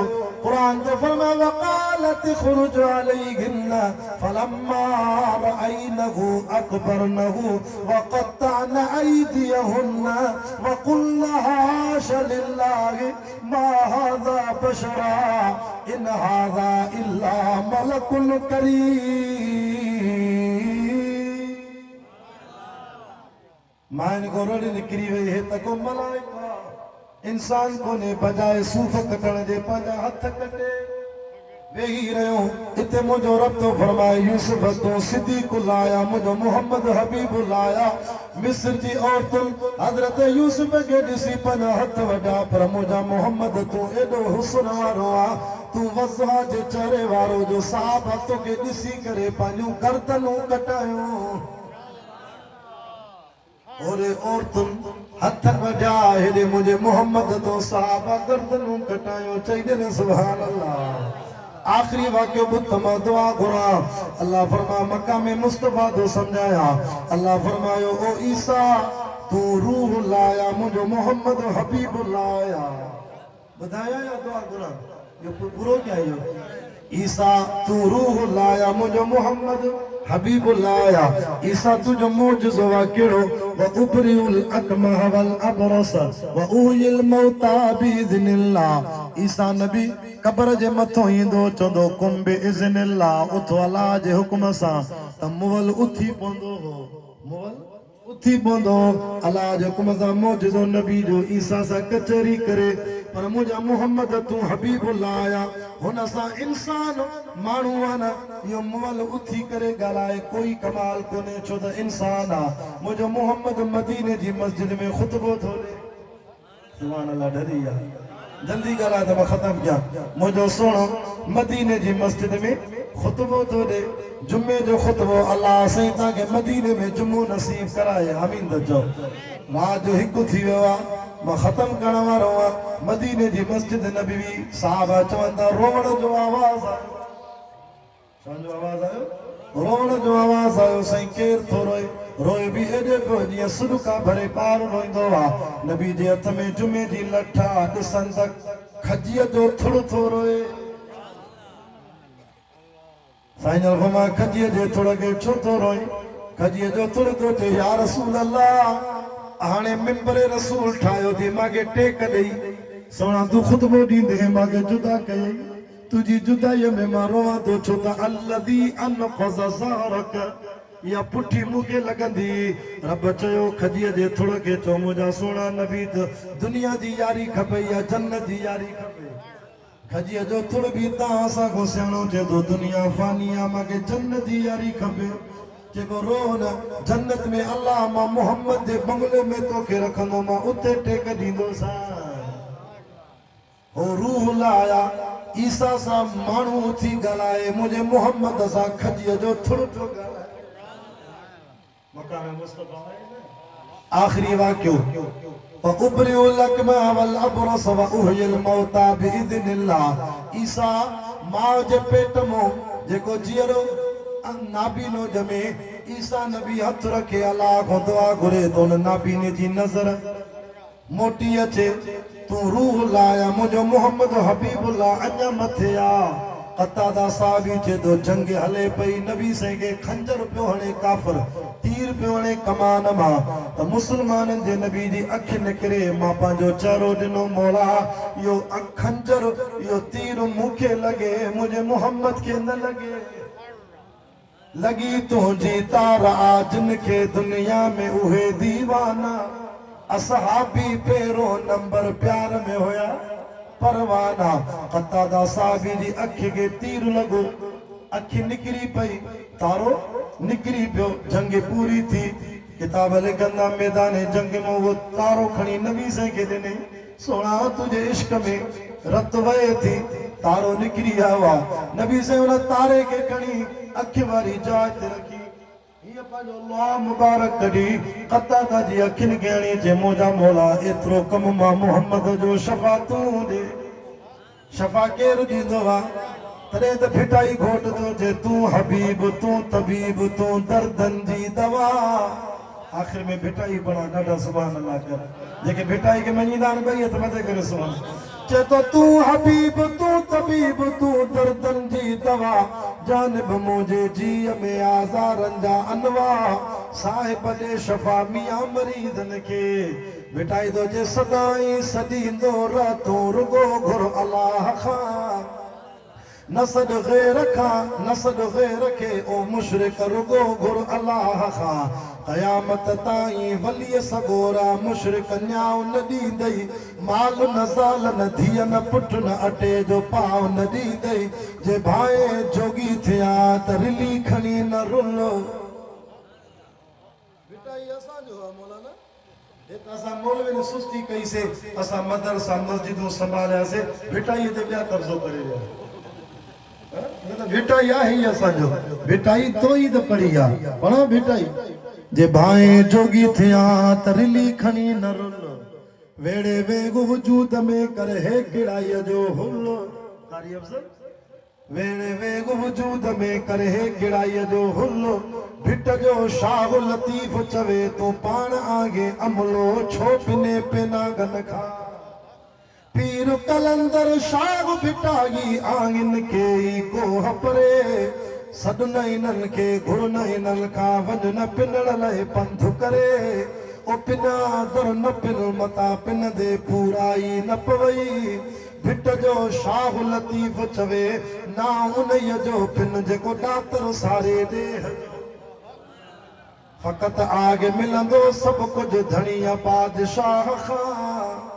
क़ुरान जो फरमाए वक़ालत ख़ुरुज अलैहिन फलम्मा रअयनहु अकबरनहु वक़त्तअन अयदियहुन वक़ुल्न हाशा लिल्लाहि मा हाज़ा बशरा इन हाज़ा इल्ला मलकुन करीम माइन को रोड़ी निकिरी वई है त को मलाइका इंसान को ने बजाए सूफ़ कटण जे पंहिंजा हथ कटे वेही रहियो इते मुंहिंजो रब तो फरमाए यूसुफ तो सिद्दीक़ लाया मुंहिंजो मोहम्मद हबीब लाया मिस्र जी औरतुनि हज़रत यूसुफ खे ॾिसी पंहिंजा हथ वॾा पर मुंहिंजा मोहम्मद तूं एॾो हुस्न वारो आहे तूं वज़ा जे चेहरे वारो जो साहब तोखे ॾिसी करे पंहिंजूं गर्दनूं कटायूं ओरे औरतुनि हथ वॾा हेॾे मुंहिंजे मोहम्मद तो साहब गर्दनूं कटायूं चई ॾे न सुभान अल्लाह आखिरी वाक्य बुतमा दुआ घुरा अल्लाह फरमा मक्का में मुस्तफा तो समझाया अल्लाह फरमायो ओ ईसा तू रूह लाया मुझे मोहम्मद हबीब लाया बताया या दुआ घुरा ये पूरो क्या है ईसा तू रूह लाया मुझे मोहम्मद हबीब लाया ईसा तुझो मोजज़ो वाकिड़ो व उबरिउल अकमह वल अबरस व उहिल मौता बिइज़्निल्लाह ईसा नबी कब्र जे मथो ईंदो चवंदो कुम बिइज़्निल्लाह उथो अल्लाह जे हुक्म सां त मुवल उथी पवंदो हो मुवल उथी पवंदो अल्लाह जे हुक्म सां मोजज़ो नबी जो ईसा सां कचहरी करे पर मुंहिंजा मोहम्मद तूं हबीब लाया हुन सां इंसान माण्हू आहे न इहो मुवल उथी करे ॻाल्हाए कोई कमाल कोन्हे छो त इंसान आहे मुंहिंजो मोहम्मद मदीने जी मस्जिद में ख़ुतबो थो ॾे सुभान अल्लाह डरी विया जल्दी ॻाल्हाए त मां ख़तमु कयां मुंहिंजो सुहिणो मदीने जी मस्जिद में ख़ुतबो थो ॾे जुमे जो ख़ुतबो अल्लाह साईं तव्हांखे मदीने में जुमो नसीब कराए आमीन त चओ रात जो हिकु थी वियो आहे मां ख़तमु करण वारो आहियां मदीने जी मस्जिद नबवी साहब चवनि था रोवण जो आवाज़ आयो छाजो आवाज़ आयो रोवण जो आवाज़ आयो साईं केरु थो रोए रोए बि एॾे पियो जीअं सुॾका भरे ॿार रोईंदो आहे नबी जे हथ में जुमे जी लठ आहे ॾिसनि त खजीअ जो थुड़ थो रोए साईं फरमाए खजीअ जे थुड़ खे छो थो रोई खजीअ जो थुड़ थो चए या रसूल अल्लाह हाणे मिंबरे रसूल ठाहियो थी मांखे टेक ॾेई सोना तूं ख़ुतबो ॾींदे मांखे जुदा कयई तुंहिंजी जुदाईअ में मां रोवां थो छो त अल्लज़ी अनक़ज़ ज़हरक इहा पुठी मूंखे लॻंदी रब चयो खजीअ जे थुड़ खे चओ मुंहिंजा सोना नबी त दुनिया जी यारी खपे या जन्नत जी यारी खपे खजीअ जो थुड़ बि तव्हां असांखो सियाणो चए थो दुनिया फानी आहे मूंखे जन्नत जी यारी खपे जेको रो न जन्नत में अल्लाह मां मोहम्मद जे बंगले में तोखे रखंदो मां उते टेक ॾींदोसां हो रूह लाया ईसा सां माण्हू थी ॻाल्हाए मुंहिंजे मोहम्मद सां खजीअ जो थुड़ पियो ॻाल्हाए मकाम मुस्तफा आखिरी वाक्यो وأبرئ الأكمى والأبرص وأحيي الموتى بإذن الله ईसा मां जे पेट मों जेको जीअरो नाबीनो जमे ईसा नबी हथ रखे अल्लाह को दुआ घुरे तो नाबीने जी नज़र मोटी अचे तू रूह लाया मुझो मोहम्मद हबीबुल्लाह अञा मथे आ कतादा साहबी चे तो जंग हले पई नबी से के खंजर पियो हणे काफिर तीर पियो हणे कमान मां त मुसलमानन जे नबी जी अख निकरे मां पंहिंजो चेहरो ॾिनो मौला यो खंजर यो तीर मूंखे लगे मुझे मोहम्मद के न लगे लगी तुझी तारा जिन के दुनिया में उहे दीवाना असहाबी पेरो नंबर प्यार में होया परवाना कतादा साहबी जी अख के तीर लगो अखि निकरी पई तारो निकरी पियो जंग पूरी थी किताब लिखंदा मैदान जंग में वो तारो खणी नबी से के ॾिने सोना तुझे इश्क में रत वहे थी तारो निकरी आवा नबी से उन तारे के खणी अख वारी जाइ ते रखी ये पंहिंजो अल्लाह मुबारक कढी कतादा जी अखिन ॻणी जे मोजा मौला एतिरो कम मां मोहम्मद जो शफ़ा तूं ॾे शफ़ा केरु ॾींदो आहे तॾहिं त भिटाई घोट थो जे तूं हबीब तूं तबीब तूं दर्दन जी दवा आख़िर में भिटाई बणा ॾाढा सुभान अल्लाह कर जेके भिटाई खे मञीदा आहिनि ॿई हथ मथे करे सुभान चे तो तू हबीब तू तबीब तू दर्दन जी दवा जानब मुझे जी में आज़ारन जा अनवा साहिब दे शफा मियां मरीदन के बिठाई दो जे सदाई सदींदो रातों रुगो घुर अल्लाह खां नसद गैर के ओ मुशरिक रुगो घुर अल्लाह खां क़यामत ताईं वली सगोरा मुशरिक न्याउ न ॾींदई माल न ज़ाल न धीअ न पुट न अटे जो पाव न ॾींदई जे भाए जोगी थिया त रिली खणी न रुलो बेटा ये असांजो आहे मौलाना एक असां मौलवी ने सुस्ती कई से असां मदरसा मस्जिदूं संभालियासीं भिटाई ते ॿिया कब्ज़ो करे विया भिटाई आहे ही असांजो भिटाई तो ई त पढ़ी आहे पढ़ो भिटाई जे भाए जोगी थिया त रिली खणी न रुलो वेड़े वेगो वजूद में करे हे किड़ाई जो हुलो कारी अफसर वेड़े वेगो वजूद में करे हे किड़ाई जो हुलो भिट जो शाह लतीफ चवे तो पाण आगे अमलो छो पिने पेना गन खा पीर कलंदर शाह भिटाई आंगन के को हपरे सद नैनन के घुर नैनन का वज न पिनड़ लहे पंथ करे ओ पिना दर न पिन मता पिन दे पूराई न पवई भिट जो शाह लतीफ चवे ना उनय जो पिन जेको डातर सारे दे फकत आगे मिलंदो सब कुछ धनिया बादशाह खां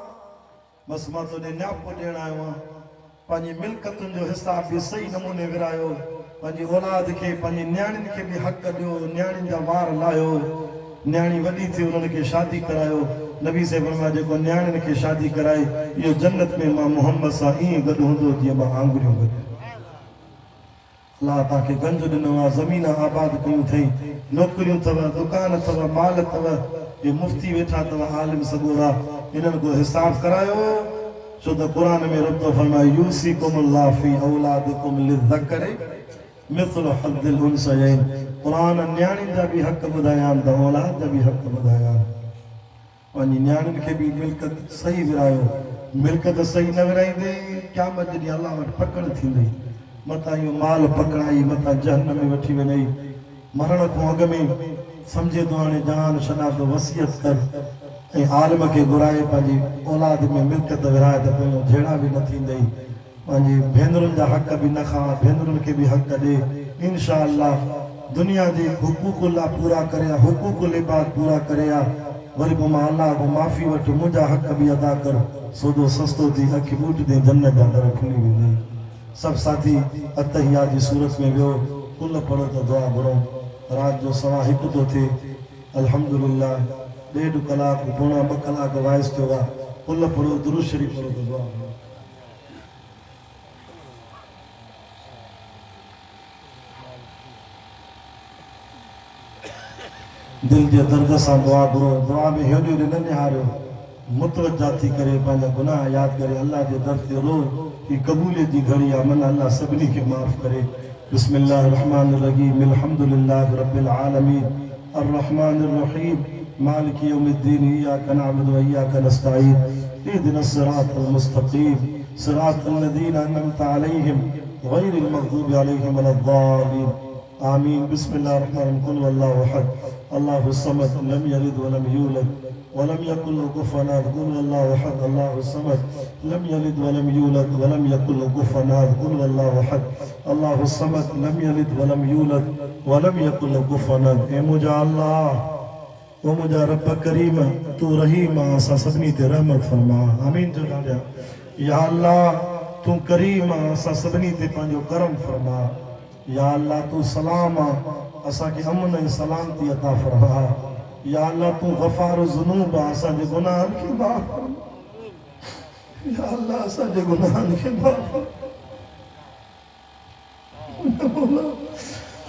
बस मां तो न्यापो ॾियण आयो आहियां पंहिंजी मिल्कतुनि जो हिसाब बि सही नमूने विरायो पंहिंजी औलाद खे पंहिंजी न्याणियुनि खे बि हक़ ॾियो न्याणियुनि जा वार लाहियो न्याणी वॾी थी उन्हनि खे शादी करायो नबी से फरमाया जेको न्याणियुनि खे शादी कराए इहो जन्नत में मां मोहम्मद सां ईअं गॾु हूंदो जीअं मां आंगुरियूं गॾु अल्लाह तव्हांखे गंज ॾिनो आहे ज़मीन आबाद कयूं अथई नौकरियूं अथव दुकान अथव माल अथव ये मुफ्ती वेठा अथव आलिम सगोरा इन्हनि को हिसाब करायो छो त क़ुरान में रब तो फरमाए यूसीकुमुल्लाह फी औलादिकुम लिज़करि मिथलु हद्दिल उन्सयैन क़ुरान न्याणियुनि जा बि हक़ ॿुधाया आहिनि त औलाद जा बि हक़ ॿुधाया आहिनि पंहिंजी न्याणियुनि खे बि मिल्कत सही विरायो मिल्कत सही न विराईंदे क़यामत ॾींहुं अलाह वटि पकड़ थींदी मथां इहो माल पकड़ाई मथां जहन्नम में वठी वञई मरण खां अॻु में सम्झे थो हाणे जान छॾा थो वसियत कर ऐं आलिम खे घुराए पंहिंजी औलाद में मिल्कत विराए त पंहिंजो जहिड़ा बि न थींदई पंहिंजी भेनरुनि जा हक़ बि न खा भेनरुनि खे बि हक़ ॾे इंशा अल्लाह दुनिया जे हुकूकुल्लाह पूरा करे हुकूकुल इबाद पूरा करे वरी पोइ मां अल्लाह को माफ़ी वटि मुंहिंजा हक़ बि अदा कर सोदो सस्तो थी अखि बूट दे जन्नत जा दर खुली वेंदी। सब साथी अतहियात जी सूरत में वियो कुल पढ़ो तो दुआ घुरो। रात जो सवा हिकु तो थे अल्हम्दुलिल्लाह 1.5 कलाक पौना 2 कलाक वाइस थियो आहे। कुल पढ़ो दुरूद शरीफ पढ़ो तो दुआ घुरो। दिल के दर्द से दुआ करो। दुआ में हेॾो न निहारो मुतवजा थी करे पंहिंजा गुनाह याद करे अल्लाह के दर ते रो। ही कबूलियत जी घड़ी आहे मन अल्लाह सभिनी खे माफ़ करे। बिस्मिल्लाहिर रहमानिर रहीम अल्हम्दुलिल्लाहि रब्बिल आलमीन अर्रहमानिर रहीम मालिकि यौमिद्दीन इय्याका नअबुदु व इय्याका नस्तईन इहदिनस सिरातल मुस्तकीम सिरातल लज़ीना अनअमता अलैहिम गैरिल मग़दूबि अलैहिम वलद्दालीन आमीन। बिस्मिल्लाहिर रहमानिर रहीम कुल हुवल्लाहु अहद अल्लाहु समद लम यलिद वलम यूलद वलम यकुल लहु कुफुवन अहद कुल हुवल्लाहु अहद अल्लाहु समद लम यलिद वलम यूलद वलम यकुल लहु कुफुवन अहद कुल हुवल्लाहु अहद अल्लाहु समद लम यलिद वलम यूलद वलम यकुल लहु कुफुवन अहद। ए मुझा अल्लाह ओ मुझा रब करीम तू रहीम असां सभिनी ते रहमत फरमा। आमीन जो ॾाढा। या अल्लाह तू करीम असां सभिनी ते पंहिंजो करम फरमा। या अल्लाह तू सलाम असां के अमन ऐं सलामती अता फरमा। या अल्लाह तू गफ़ार ज़ुनूब असां जे गुनाहनि खे माफ़ फरमा। या अल्लाह असां जे गुनाहनि खे माफ़ फरमा।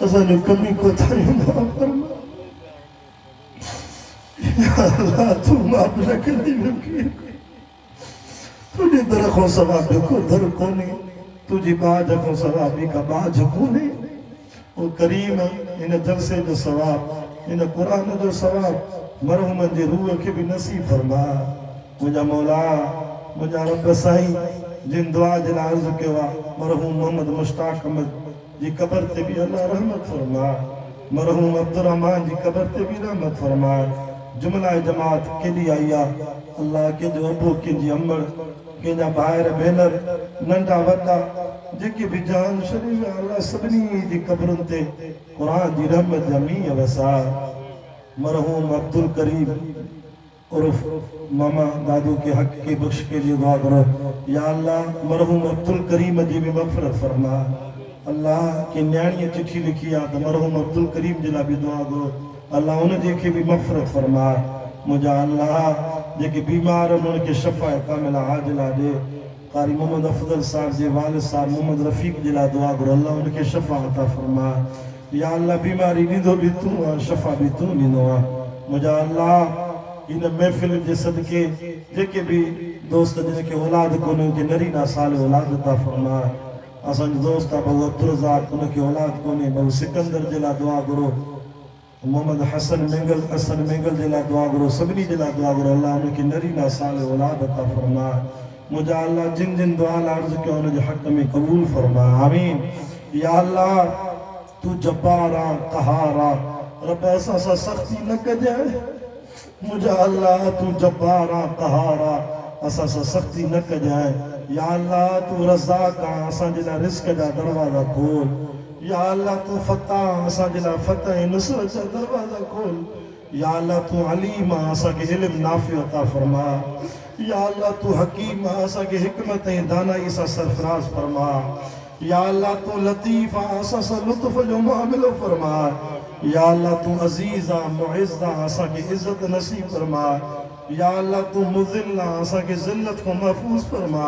असां जो कमी कोताहियूं माफ़ फरमा। या अल्लाह तू माफ़ न करी मूंखे। तुझी दर खां सवा ॿियो को दर कोन्हे। तुझी बाज खां सवा ॿी का बाज कोन्हे। ओ करीम इन जलसे जो सवाब इन कुरान जो सवाब मरहुम जे रूह के भी नसीब फरमा। मुझा मौला मुझा रब साईं जिन दुआ जे लाइ अर्ज़ कयो आहे मरहुम मोहम्मद मुश्ताक अहमद जी कब्र ते भी अल्लाह रहमत फरमा। मरहुम अब्दुर्रहमान जी कब्र ते भी रहमत फरमा। जुमला जमात केॾी आई आहे अल्लाह के जो अबू के जी अम्मड़ के जा भाइर भेनर नंढा वॾा जेके भी जान शरीफ अल्लाह सभिनी जी कब्रुनि ते कुरान जी रहमत जा मींहं वसा। मरहूम अब्दुल करीम उर्फ मामा दादू के हक के बख्श के लिए दुआ करो। या अल्लाह मरहूम अब्दुल करीम जी भी मग़फ़िरत फरमा। अल्लाह के न्याणीअ चिठी लिखी आहे त मरहूम अब्दुल करीम जे लाइ बि दुआ करो। अल्लाह उन जे खे बि मग़फ़िरत फरमा। मुंहिंजा अल्लाह जेके बीमार आहिनि उनखे शफ़ा कामिला आजिला ॾे। कारी मोहम्मद अफजल साहब जे वालिद साहब मोहम्मद रफ़ीक जे लाइ दुआ करो। अल्लाह उनखे शफ़ा अता फरमा। या अल्लाह बीमारी ॾींदो बि तूं आहे शफ़ा बि तूं ॾींदो आहे। मुंहिंजा अल्लाह इन महफ़िल जे सदके जेके भी दोस्त जिनके औलाद कोन्हे उनखे नरीना साल औलाद अता फरमा। असांजो दोस्त आहे बहु अब्दुल रज़ाक उनखे औलाद कोन्हे बहु सिकंदर जे लाइ दुआ करो। मोहम्मद हसन मेंगल जे लाइ दुआ करो। सभिनी जे लाइ दुआ करो। अल्लाह उनखे नरीना साल औलाद अता फरमा। मुझा अल्लाह जिन जिन दुआ लाइ अर्ज़ कयो उनजे हक़ में क़बूल फरमा। आमीन। या अल्लाह तू जब्बार आ क़हार आ रब असां सां सख़्ती न कजाए। मुझा अल्लाह तू जब्बार आ क़हार आ असां सां सख़्ती न कजाए। या अल्लाह तू रज़ाक़ आ असांजे लाइ रिज़्क़ जा दरवाज़ा खोल। या अल्लाह तू फ़ताह असांजे लाइ फ़तह ऐं नुसरत जा दरवाज़ा खोल। या अल्लाह तू अलीम आ असांखे इल्म नाफ़िअ अता फरमा। या अल्लाह तू हकीम आ असांखे हिकमत ऐं दानाई सां सरफराज़ फरमा। या अल्लाह तू लतीफ़ आ असां सां लुत्फ़ जो मामिलो फरमा। या अल्लाह तू अज़ीज़ आ मुइज़्ज़ आ असांखे इज़्ज़त नसीब फरमा। या अल्लाह तू मुज़िल आ असांखे ज़िल्लत खां महफ़ूज़ फरमा।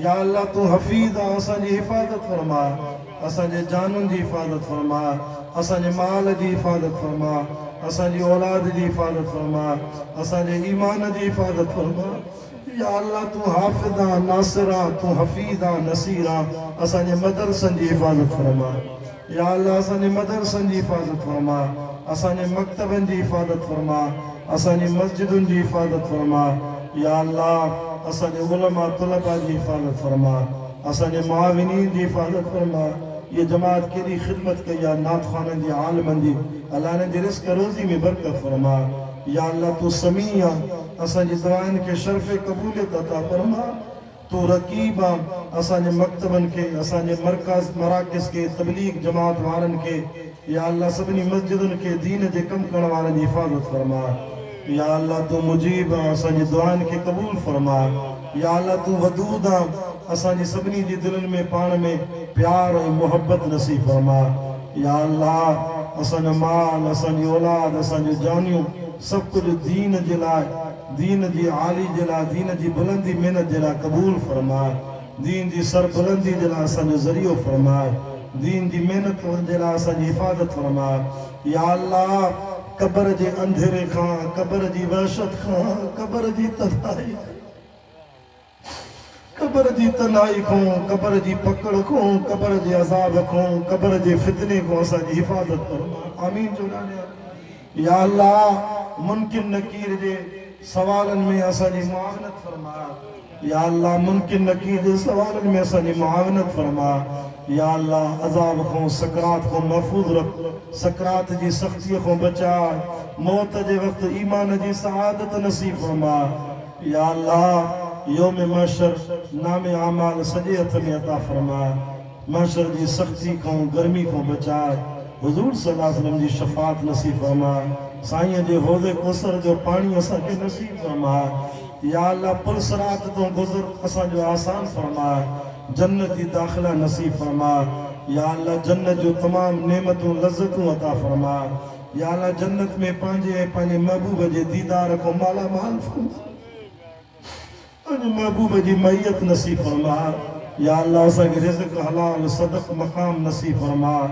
या अल्लाह तू हफ़ीज़ आ असांजी हिफ़ाज़त फरमा। असांजे जाननि जी हिफ़ाज़त फरमा। असांजे माल जी हिफ़ाज़त फरमा। असांजी औलाद जी हिफ़ाज़त फरमा। असांजे ईमान जी हिफ़ाज़त फरमा। या अल्लाह तू हाफ़िज़ आ नासिर आ तू हफ़ीज़ आ नसीर आ असांजे मदरसनि जी हिफ़ाज़त फरमा। या अल्लाह असांजे मदरसनि जी हिफ़ाज़त फरमा। असांजे मकतबनि जी हिफ़ाज़त फरमा। असांजी मस्जिदुनि जी हिफ़ाज़त फरमा। या अल्लाह असांजे उलमा तुलबा जी हिफ़ाज़त फरमा। असांजे मुआविनीन जी हिफ़ाज़त फरमा। ये जमात केॾी ख़िदमत कई आहे नात ख़ाननि जी आलिमनि जी अल्लाह इन्हनि जी रिज़्क़ रोज़ी में बरकत फरमा। या अल्लाह तू समी आहे असांजी दुआनि खे शर्फ़ क़बूलियत अता फरमा। तू रक़ीब आहे असांजे मकतबनि खे असांजे मराकिज़ के तबलीग जमात वारनि खे। या अल्लाह सभिनी मस्जिदुनि खे दीन जे कमु करण वारनि जी हिफ़ाज़त फरमा। या अल्लाह तू मुजीब आहे असांजी दुआनि खे क़बूल फरमा। या अल्लाह तू वदूद आ असांजी सभिनी जी दिलनि में पाण में प्यार ऐं मोहब्बत नसीब फरमा। या अल्लाह असांजो माल असांजी औलाद असांजूं जानियूं सभु कुझु दीन जे लाइ दीन जी आली जे लाइ दीन जी बुलंदी महिनत जे लाइ क़बूल फरमाए। दीन जी सरबुलंदी जे लाइ असांजो ज़रियो फरमाए। दीन जी महिनत जे लाइ असांजी हिफ़ाज़त फरमाए। या अल्लाह क़ब्र जे अंधेरे खां क़ब्र जी वहशत खां क़ब्र जी तनाई क़ब्र जी तनाई खां क़ब्र जी पकड़ खां क़ब्र जे अज़ाब खां क़ब्र जे फितने खां असांजी हिफ़ाज़त फरमाए। आमीन चोॾाणिया। या अल्लाह मुमकिन नकीर जे सवालनि में असांजी मुआवनत फरमाए। या अल्लाह मुमकिन नकीर जे सवालनि में असांजी मुआवनत फरमाए। या अल्लाह अज़ाब खां सकरात खां महफूज़ रख। सकरात जी सख़्तीअ खां बचाए। मौत जे वक़्तु ईमान जी सआदत नसीब फरमाए। या अल्लाह यौम महशर नामे आमाल सॼे हथ में अता फरमाए। महशर जी सख़्ती खां गर्मी खां बचाए। हुज़ूर सल्लल्लाहु अलैहि वसल्लम जी शफ़ाअत नसीब फरमाए। साईं जे हौज़े कौसर जो पाणी असांखे नसीब फरमाए। या अल्लाह पुल सिरात तो गुज़र असांजो आसान फरमाए। जन्नत जी दाख़िला नसीब फरमाए। या अल्लाह जन्नत जो तमाम नेमतूं लज़्ज़तूं अता फरमाए। या अल्लाह जन्नत में पंहिंजे महबूब जे दीदार को माला माल फरमाए। महबूब जी मैयत नसीब फरमाए। या अल्लाह असांखे रिज़्क़ हलाल सदक़ मक़ाम नसीब फरमाए।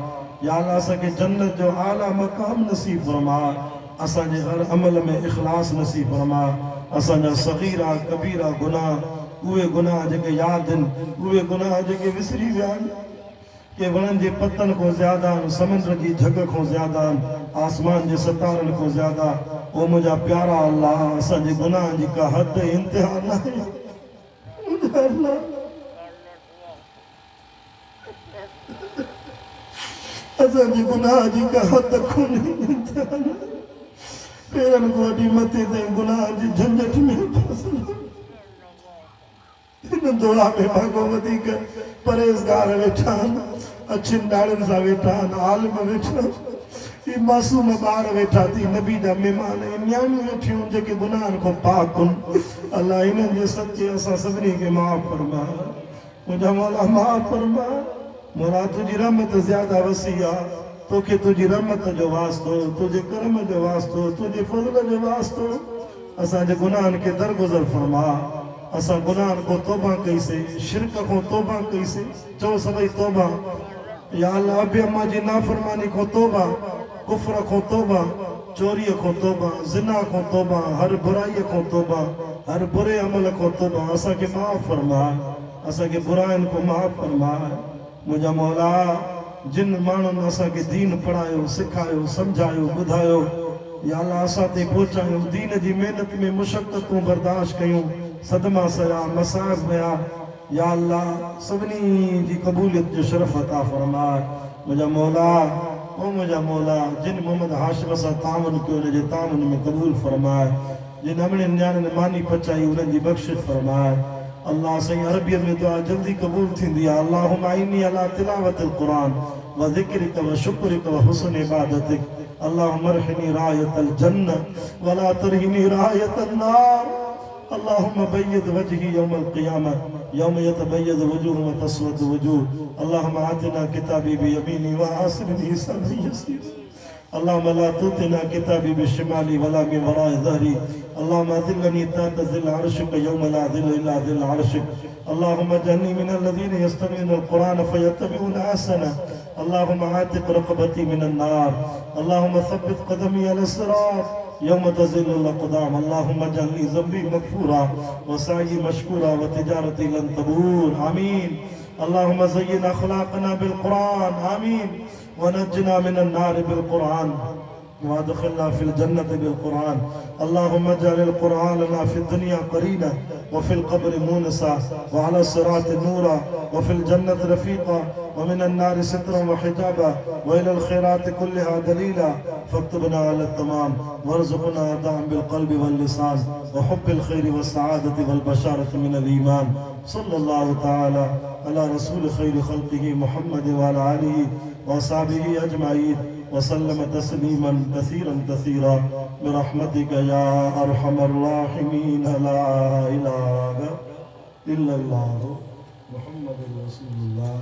या अल्लाह असांखे जन्नत जो आला मक़ाम नसीब फरमाए। असांजे हर अमल में इख़लास नसीब फरमाए। असांजा सग़ीरा कबीरा गुनाह उहे गुनाह जेके यादि आहिनि उहे गुनाह जेके विसरी विया आहिनि के वणनि जे पतनि खां ज़्यादा आहिनि समुंड जी झग खां ज़्यादा आहिनि आसमान जे सितारनि खां ज़्यादा। ओ मुंहिंजा प्यारा अल्लाह असांजे गुनाह जी का हद इंतिहा न आहे। मुंहिंजा अल्लाह असांजे गुनाह जी का हद कोन्हे इंतिहा न आहे। पेरनि खां वठी मथे ताईं गुनाह जी झंझट में फासलु। हिन दुआ में भागो वधीक परहेज़गार वेठा आहिनि अछियुनि ॾाड़ियुनि सां वेठा आहिनि आलिम वेठा आहिनि ही मासूम ॿार वेठा थी नबी जा महिमान ऐं नियाणियूं वेठियूं जेके गुनाहनि खां पाक आहिनि। अल्लाह इन्हनि जे सदके असां सभिनी खे माफ़ फरमाए। मुंहिंजा मौला माफ़ फरमाए। मौला तुंहिंजी रहमत ज़्यादा वसी आहे। तोखे तुंहिंजी रहमत जो वास्तो तुंहिंजे करम जो वास्तो तुंहिंजे फज़ल जो वास्तो असांजे गुनाहनि खे दरगुज़र फरमा। असां गुनाहनि को तौबा कईसीं शिरक को तौबा कईसीं चओ सभई तौबा। या अल्लाह अबे अम्मा जी नाफ़रमानी को तौबा कुफ्र को तौबा चोरीअ को तौबा ज़िना को तौबा हर बुराईअ को तौबा हर बुरे अमल को तौबा। असांखे माफ़ फरमाए। असांखे बुराइनि को माफ़ फरमाए। मुंहिंजा मौला जिन माण्हुनि असांखे दीन पढ़ायो सिखायो सम्झायो ॿुधायो या अल्लाह असां ते पहुचायो दीन जी महिनत में मुशक़तूं बर्दाश्त कयूं सदमा सया मसाइब हुया। या अल्लाह सभिनी जी क़बूलियत जो शरफ़ अता फरमाए। मुंहिंजा मौला ओ मुंहिंजा मौला जिन मोहम्मद हाशिम सां तावन कयो उन जे तावन में क़बूल फरमाए। जिन अमड़े न्याणियुनि मानी पचाई उन्हनि जी बख़्शिश फरमाए। अल्लाह सही अरबीअ में दुआ जल्दी क़बूल थींदी आहे। अल्लाहुम्मा इन्नी अला तिलावतिल क़ुरान व ज़िक्रिक व शुक्रिक व हुस्न इबादतिक अल्लाहुम्मा अरहिनी रायतल जन्नह व ला तरहिनी रायतन नार। अल्लाहुम्मा बय्यद वजही यौमल क़ियामह यौम यतबय्यद वजूह व तस्वद वजूह। अल्लाहुम्मा आतिना किताबी बियमीनी व आसिरनी हिसाबी यसीर। अल्लाहुम्मा ला तुतिना किताबी बिशिमाली वला मिन वराइ ज़हरी। अल्लाहुम्मा ज़िल्लनी तहत ज़िल अर्शिक यौम ला ज़िल्ल इल्ला ज़िल अर्शिक। अल्लाहुम्मा जअलनी मिनल लज़ीना यस्तमिऊनल क़ुरान फयत्तबिऊना अहसनह। अल्लाहुम्मा आतिक रक़बती मिनन नार। अल्लाहुम्मा सब्बित क़दमी अला सिरात यौम तज़िल्लुल अक़दाम। अल्लाहुम्मा जअलनी ज़म्बी मग़फ़ूरा व साई मशकूरा व तिजारती लन तबूर। आमीन। अल्लाहुम्मा ज़य्यिन अख़लाक़ना बिल क़ुरान। आमीन। ونجنا من النار بالقرآن وادخلنا في الجنة بالقرآن. اللهم اجعل القرآن لنا في الدنيا قرينا وفي القبر مونسا وعلى الصراط نورا وفي الجنة رفيقا ومن النار سترا وحجابا وإلى الخيرات كلها دليلا. فاكتبنا على التمام وارزقنا أداء بالقلب واللسان وحب الخير والسعادة والبشارة من الإيمان. صلى الله تعالى على رسول خير خلقه محمد وعلى آله وصحبه أجمعين وسلم تسليما كثيرا كثيرا برحمتك يا أرحم الراحمين. لا إله इल्लल्लाहु मुहम्मदुर रसूलुल्लाह